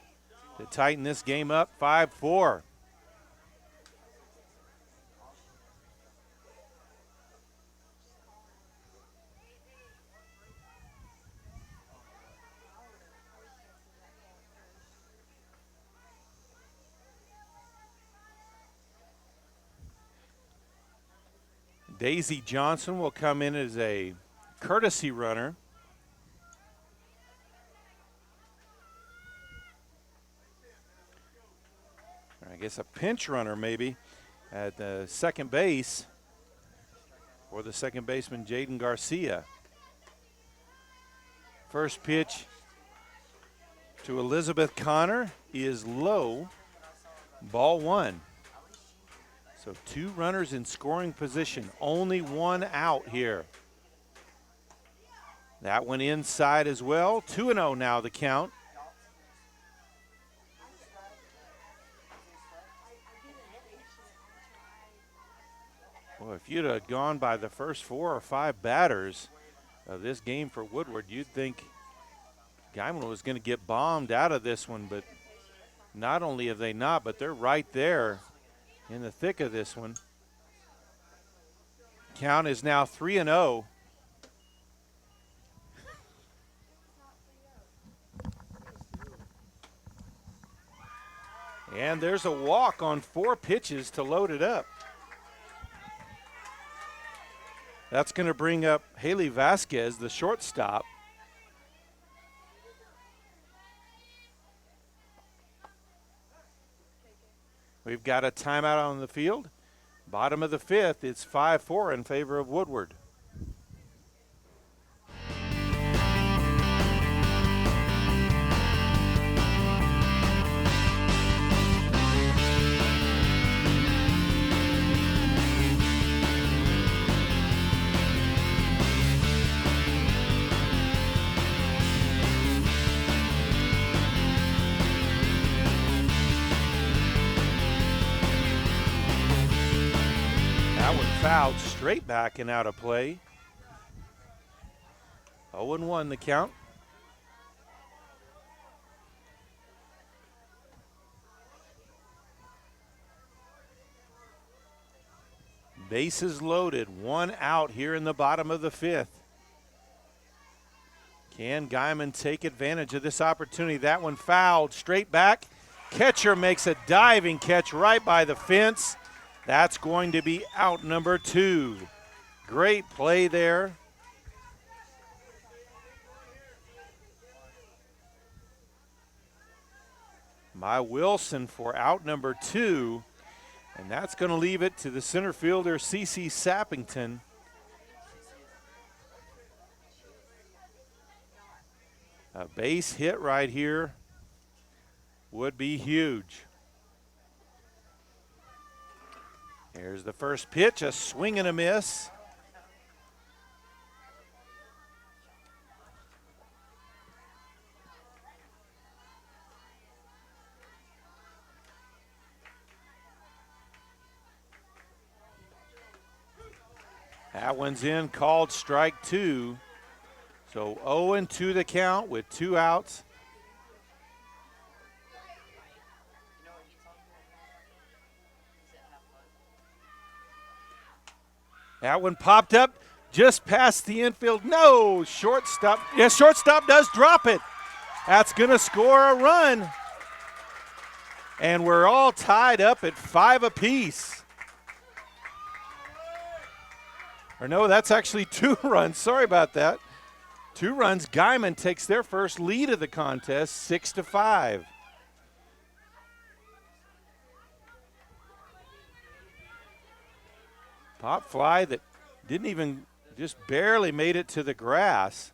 to tighten this game up 5-4. Daisy Johnson will come in as a courtesy runner. I guess a pinch runner maybe at the second base for the second baseman Jaden Garcia. First pitch to Elizabeth Connor is low. Ball 1. So 2 runners in scoring position, only 1 out here. That one inside as well. 2-0 now the count. Well, if you'd have gone by the first 4 or 5 batters of this game for Woodward, you'd think Guymon was going to get bombed out of this one, but not only have they not, but they're right there in the thick of this one. Count is now 3-0. And there's a walk on 4 pitches to load it up. That's going to bring up Haley Vasquez, the shortstop. We've got a timeout on the field. Bottom of the fifth, it's 5-4 in favor of Woodward. Fouled straight back and out of play. 0-1 the count. Bases loaded, 1 out here in the bottom of the fifth. Can Guymon take advantage of this opportunity? That one fouled straight back. Catcher makes a diving catch right by the fence. That's going to be out number 2. Great play there. By Wilson for out number 2. And that's going to leave it to the center fielder, CeCe Sappington. A base hit right here would be huge. Here's the first pitch, a swing and a miss. That one's in, called strike 2. So 0-2 the count with 2 outs. That one popped up just past the infield. No, shortstop. Yes, shortstop does drop it. That's going to score a run. And we're all tied up at 5 apiece. Or no, that's actually 2 runs. Sorry about that. 2 runs. Guymon takes their first lead of the contest, 6-5. Pop fly that didn't even, just barely made it to the grass.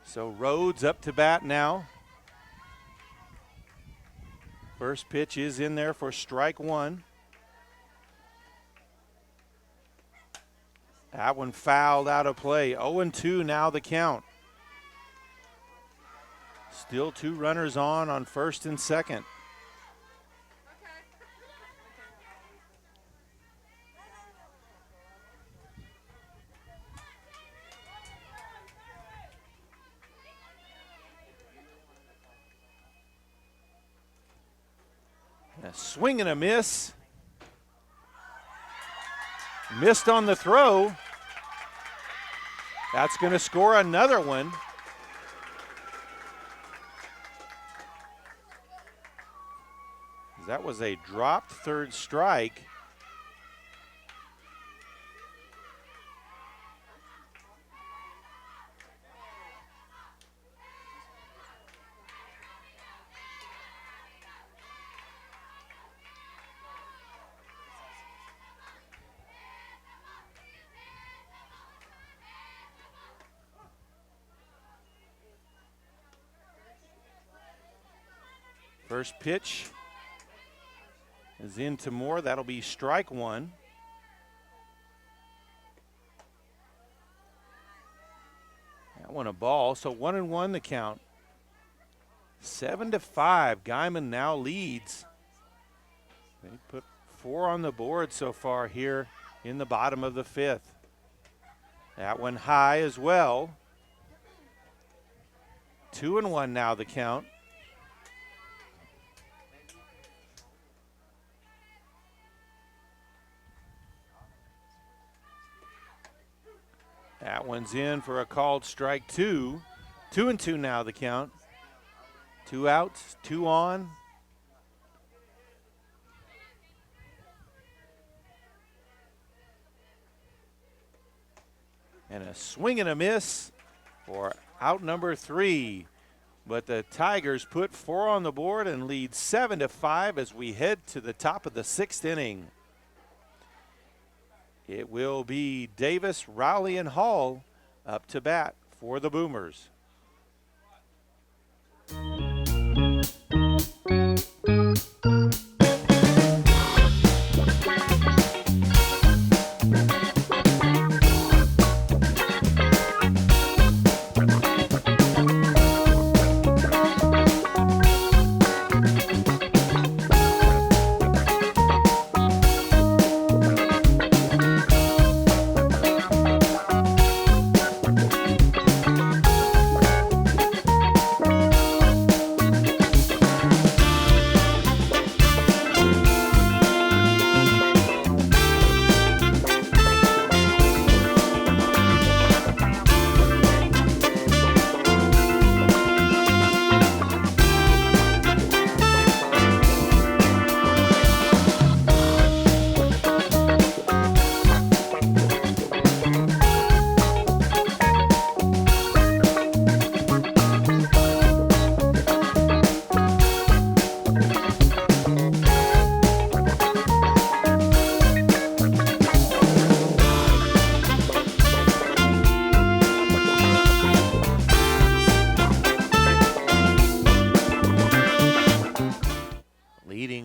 So Rhodes up to bat now. First pitch is in there for strike 1. That one fouled out of play. 0-2 now the count. Still 2 runners on first and second. A swing and a miss. Missed on the throw. That's going to score another one. That was a dropped third strike. First pitch is into Moore. That'll be strike 1. That one a ball, so 1-1 the count. 7-5. Guymon now leads. They put 4 on the board so far here in the bottom of the 5th. That one high as well. 2-1 now the count. That one's in for a called strike 2. 2-2 now the count. 2 outs, 2 on. And a swing and a miss for out number 3. But the Tigers put 4 on the board and lead 7-5 as we head to the top of the 6th inning. It will be Davis, Rowley, and Hall up to bat for the Boomers.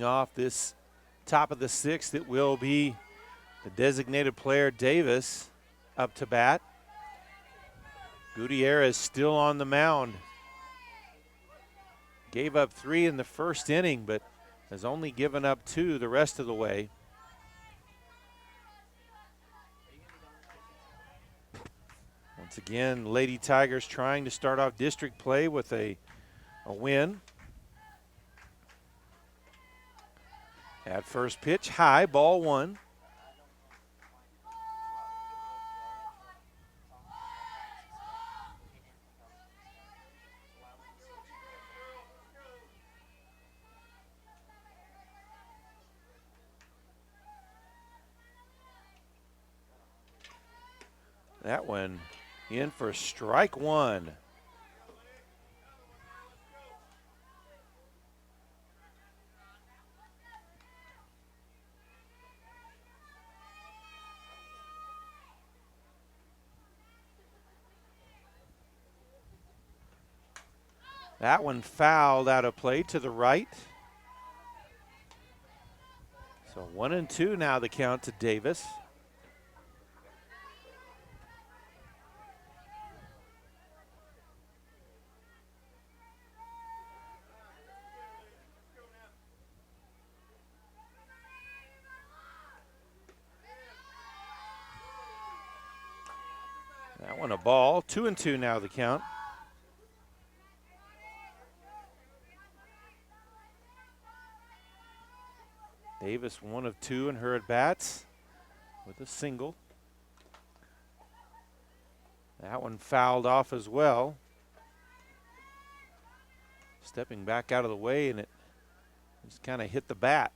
Off this top of the 6th, it will be the designated player Davis up to bat. Gutierrez still on the mound. Gave up 3 in the first inning, but has only given up 2 the rest of the way. Once again, Lady Tigers trying to start off district play with a win. At first pitch, high, ball 1. That one in for strike 1. That one fouled out of play to the right. So 1-2 now the count to Davis. That one a ball. 2-2 now the count. Davis 1 of 2 in her at-bats with a single. That one fouled off as well. Stepping back out of the way, and it just kind of hit the bat.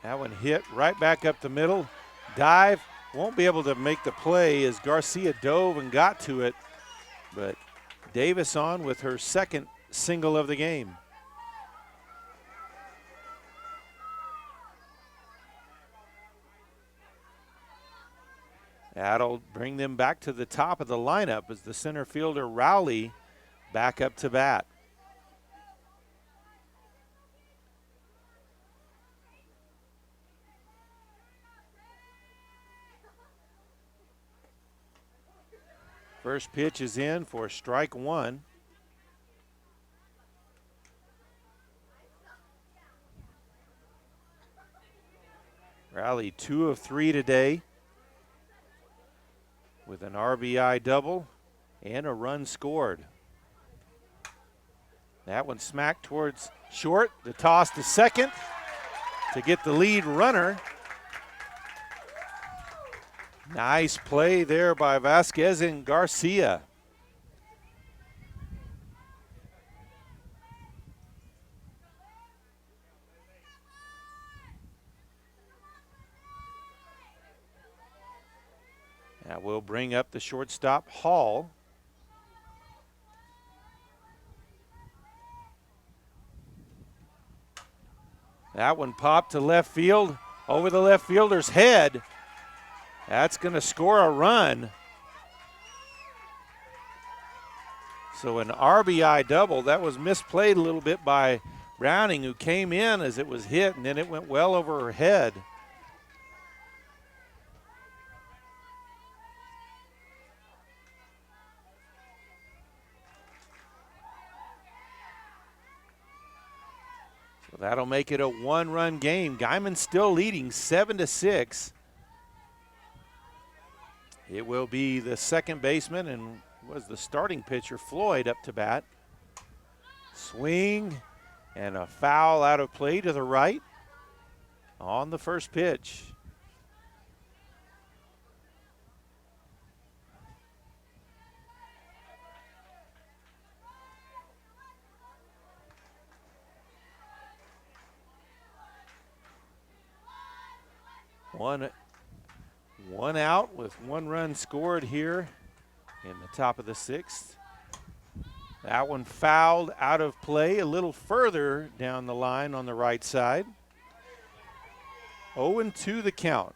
That one hit right back up the middle. Dive, won't be able to make the play as Garcia dove and got to it. But Davis on with her second single of the game. That'll bring them back to the top of the lineup as the center fielder Rowley back up to bat. First pitch is in for strike 1. Rowley 2 of 3 today with an RBI double and a run scored. That one smacked towards short. The toss to second to get the lead runner. Nice play there by Vasquez and Garcia. That will bring up the shortstop, Hall. That one popped to left field, over the left fielder's head. That's going to score a run. So an RBI double. That was misplayed a little bit by Browning, who came in as it was hit, and then it went well over her head. So that'll make it a 1-run game. Guymon still leading 7-6. It will be the second baseman and was the starting pitcher, Floyd, up to bat. Swing and a foul out of play to the right on the first pitch. One out with 1 run scored here in the top of the 6th. That one fouled out of play a little further down the line on the right side. 0-2 the count.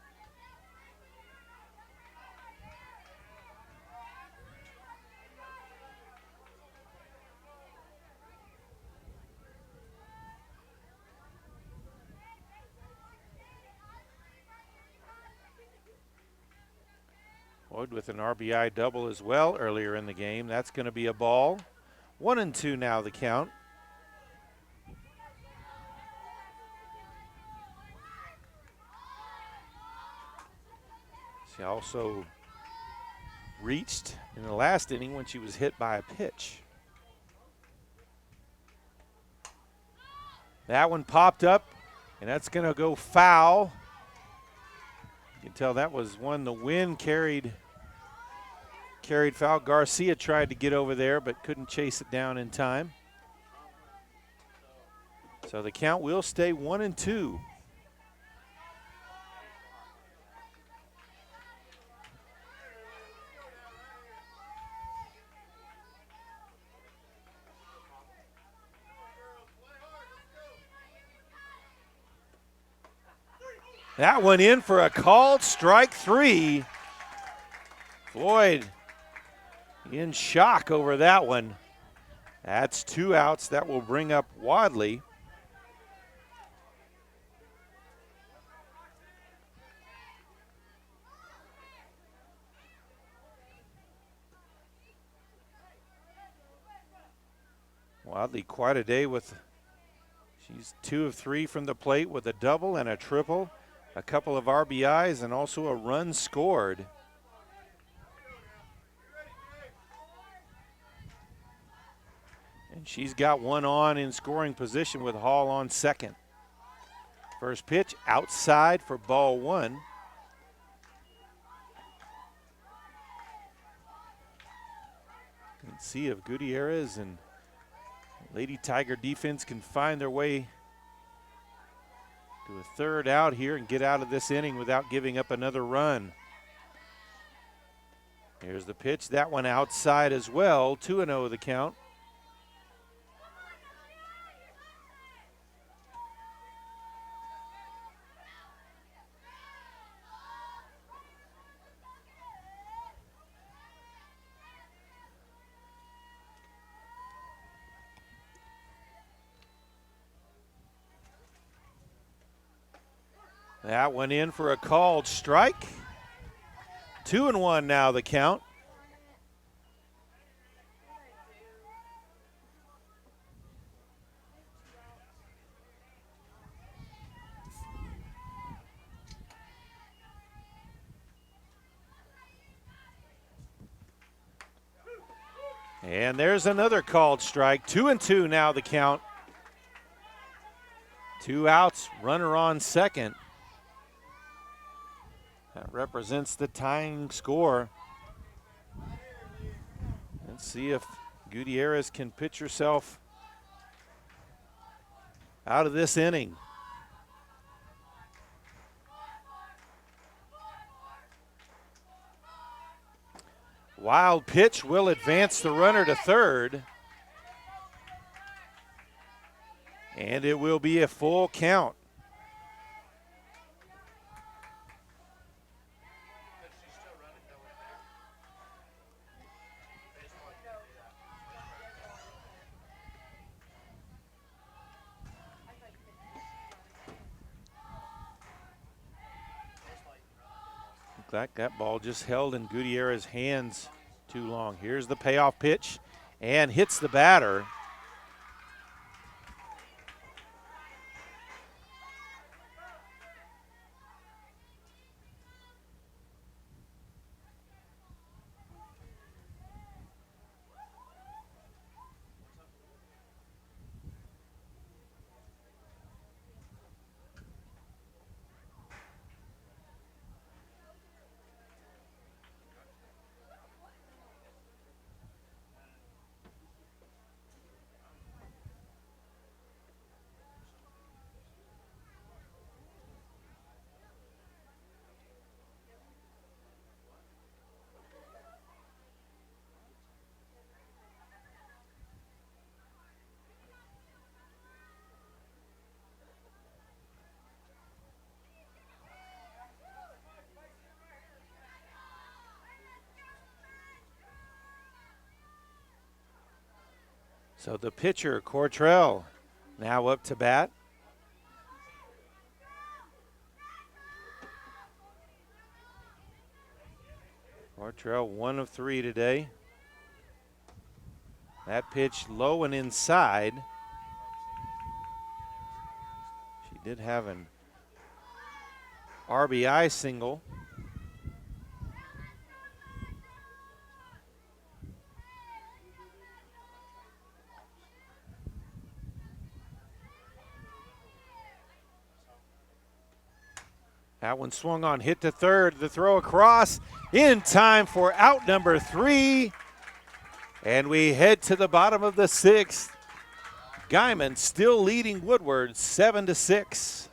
Wood with an RBI double as well earlier in the game. That's going to be a ball. 1-2 now the count. She also reached in the last inning when she was hit by a pitch. That one popped up, and that's going to go foul. You can tell that was one the wind carried foul. Garcia tried to get over there but couldn't chase it down in time. So the count will stay 1-2. That one in for a called strike 3. Floyd in shock over that one. That's 2 outs. That will bring up Wadley. Wadley quite a day with, she's 2 of 3 from the plate with a double and a triple, a couple of RBIs, and also a run scored. And she's got one on in scoring position with Hall on second. First pitch outside for ball 1. Let's see if Gutierrez and Lady Tiger defense can find their way to a third out here and get out of this inning without giving up another run. Here's the pitch. That one outside as well. 2-0 the count. That one in for a called strike. 2-1 now the count. And there's another called strike. 2-2 now the count. 2 outs, runner on second. That represents the tying score. Let's see if Gutierrez can pitch herself out of this inning. Wild pitch will advance the runner to third. And it will be a full count. That ball just held in Gutierrez's hands too long. Here's the payoff pitch and hits the batter. So the pitcher, Cortrell, now up to bat. Cortrell 1 of 3 today. That pitch low and inside. She did have an RBI single. That one swung on, hit to third. The throw across in time for out number 3. And we head to the bottom of the 6th. Guymon still leading Woodward 7-6.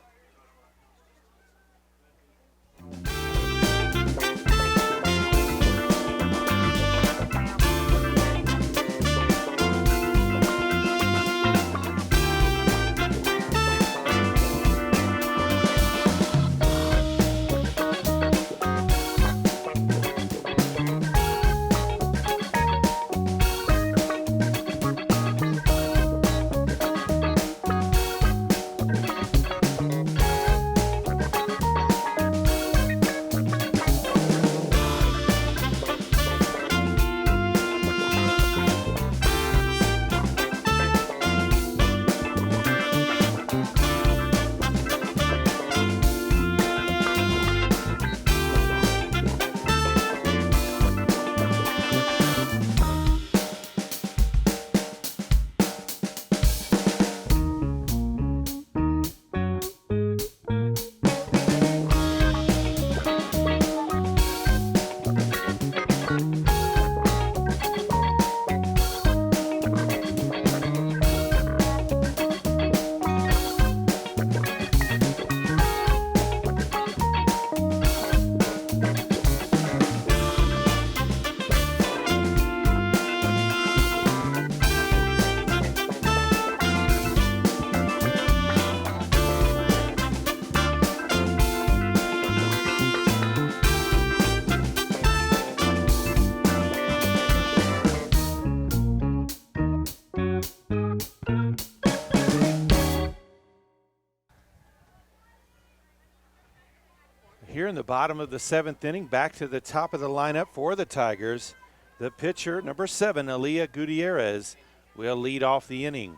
Here in the bottom of the 7th inning, back to the top of the lineup for the Tigers. The pitcher, number 7, Aaliyah Gutierrez, will lead off the inning.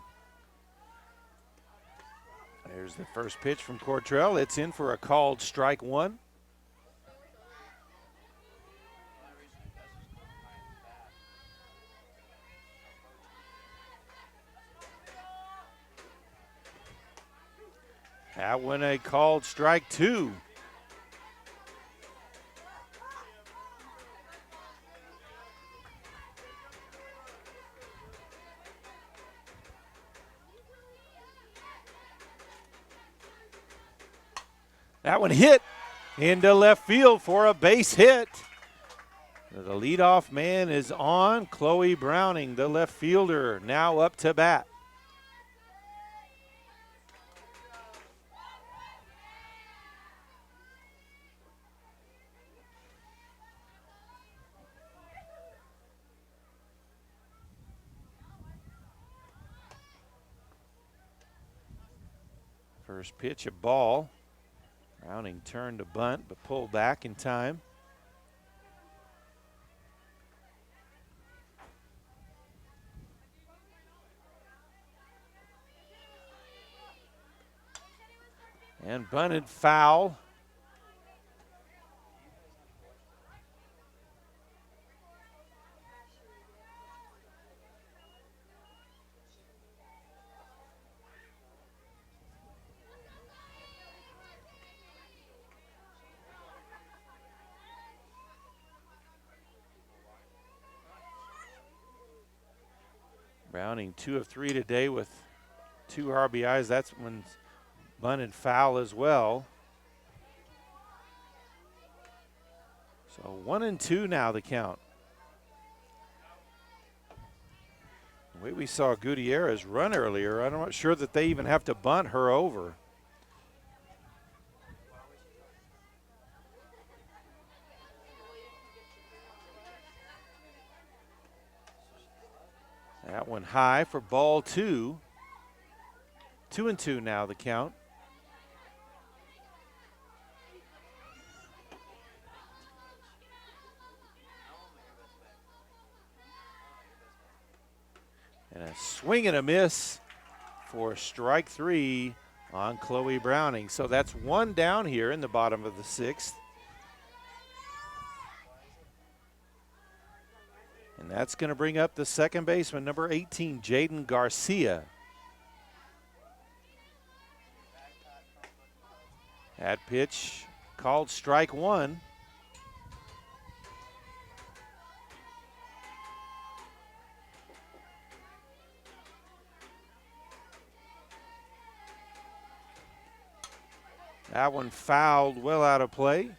There's the first pitch from Cortrell. It's in for a called strike 1. That one a called strike 2. That one hit into left field for a base hit. The leadoff man is on. Chloe Browning, the left fielder, now up to bat. First pitch, a ball. Browning turned to bunt, but pulled back in time. And bunted foul. Browning 2 of 3 today with 2 RBIs. That's when bunted foul as well. So 1-2 now the count. The way we saw Gutierrez run earlier, I'm not sure that they even have to bunt her over. That one high for ball 2. 2-2 now the count. And a swing and a miss for strike 3 on Chloe Browning. So that's 1 down here in the bottom of the 6th. And that's going to bring up the second baseman, number 18, Jaden Garcia. That pitch called strike 1. That one fouled well out of play.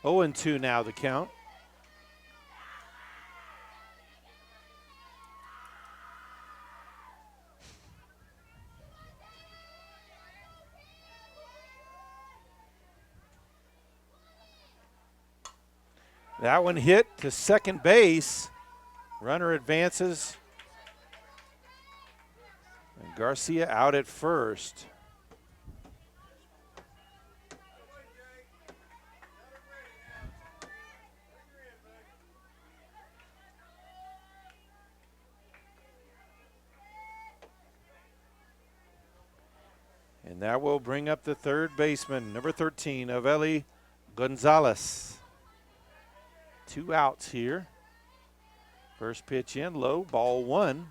0-2 now the count. That one hit to second base. Runner advances. And Garcia out at first. And that will bring up the third baseman, number 13, Aveli Gonzalez. 2 outs here. First pitch in, low, ball 1.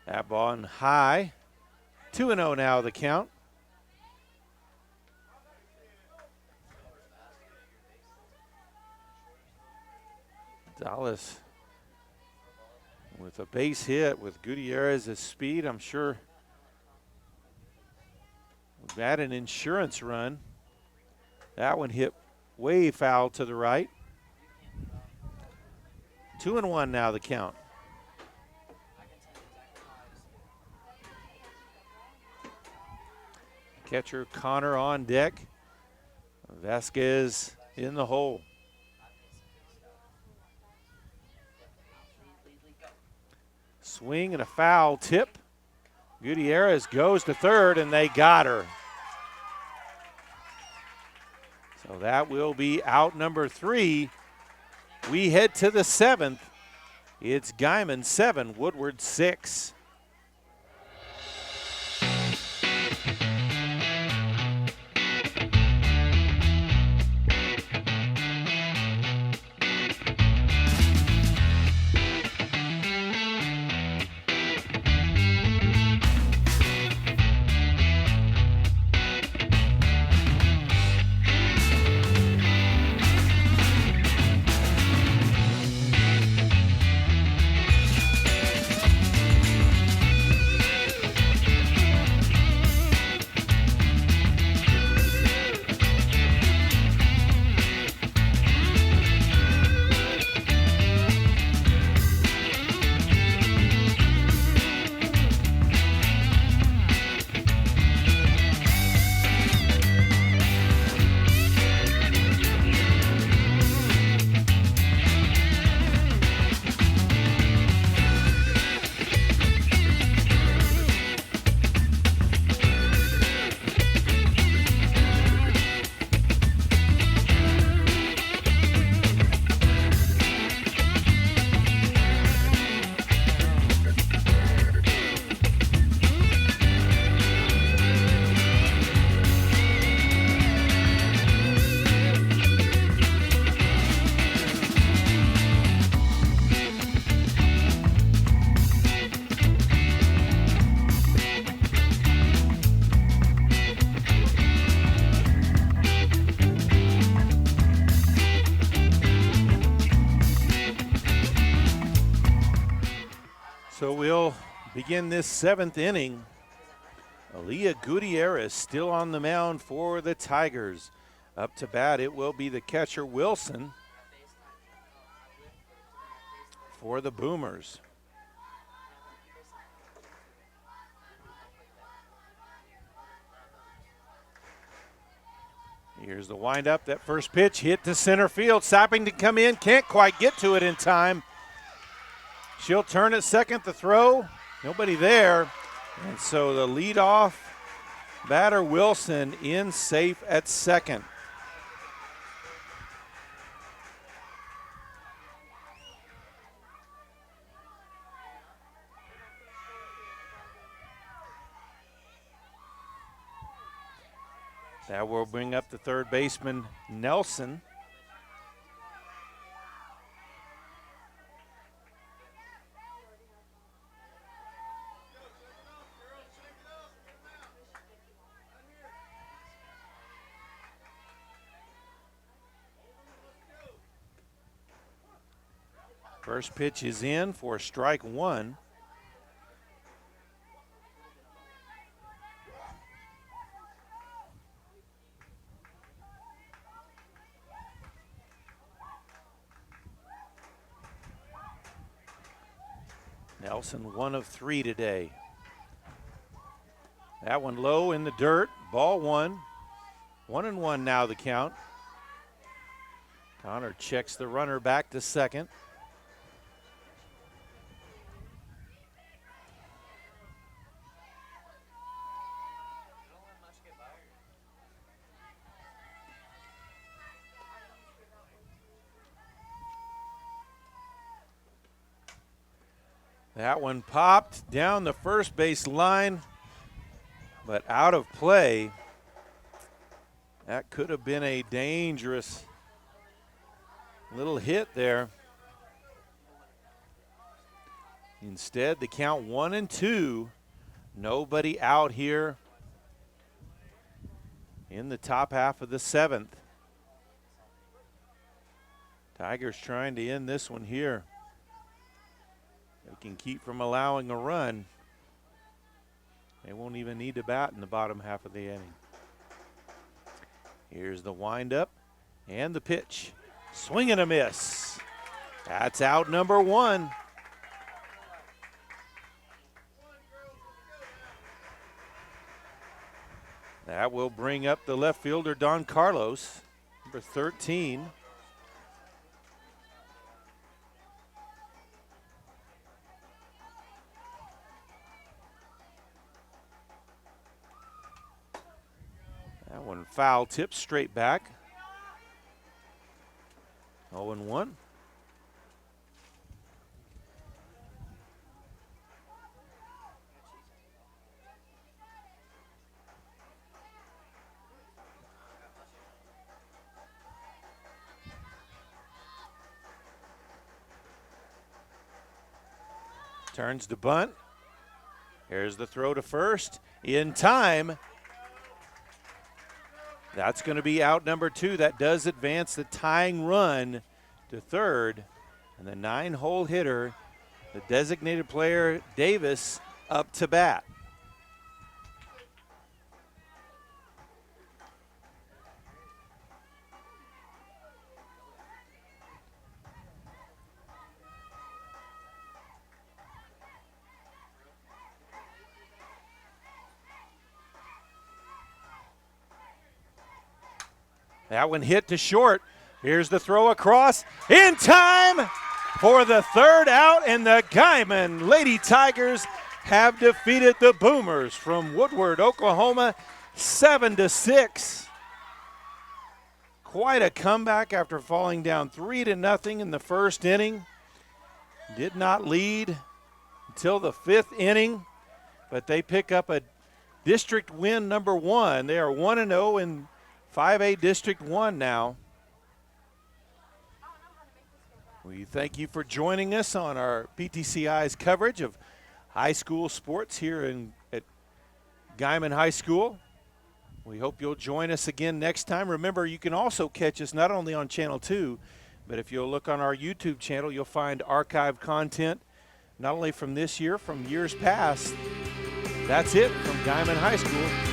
That ball high. 2-0 now the count. Dallas with a base hit with Gutierrez's speed. I'm sure we've had an insurance run. That one hit way foul to the right. 2-1 now the count. Catcher Connor on deck. Vasquez in the hole. Swing and a foul tip. Gutierrez goes to third, and they got her. So that will be out number 3. We head to the 7th. It's Guymon 7, Woodward 6. So we'll begin this 7th inning. Aaliyah Gutierrez still on the mound for the Tigers. Up to bat, it will be the catcher Wilson for the Boomers. Here's the windup. That first pitch hit to center field. Sapping to come in. Can't quite get to it in time. She'll turn at second, the throw. Nobody there. And so the leadoff batter, Wilson, in safe at second. That will bring up the third baseman, Nelson. First pitch is in for strike one. Nelson 1 of 3 today. That one low in the dirt. Ball one. 1-1 now the count. Connor checks the runner back to second. That one popped down the first base line, but out of play. That could have been a dangerous little hit there. Instead, the count 1-2. Nobody out here in the top half of the seventh. Tigers trying to end this one here. They can keep from allowing a run. They won't even need to bat in the bottom half of the inning. Here's the windup and the pitch. Swing and a miss. That's out number one. That will bring up the left fielder, Don Carlos, number 13. That one foul tip straight back. 0-1. Turns to bunt. Here's the throw to first. In time. That's going to be out number two. That does advance the tying run to third. And the 9-hole hitter, the designated player, Davis, up to bat. That one hit to short. Here's the throw across. In time for the third out, and the Guymon Lady Tigers have defeated the Boomers from Woodward, Oklahoma, 7-6. Quite a comeback after falling down 3-0 in the first inning. Did not lead until the fifth inning, but they pick up a district win number one. They are 1-0 in 5A District 1 now. We thank you for joining us on our PTCI's coverage of high school sports here at Guymon High School. We hope you'll join us again next time. Remember, you can also catch us not only on Channel 2, but if you'll look on our YouTube channel, you'll find archived content, not only from this year, from years past. That's it from Guymon High School.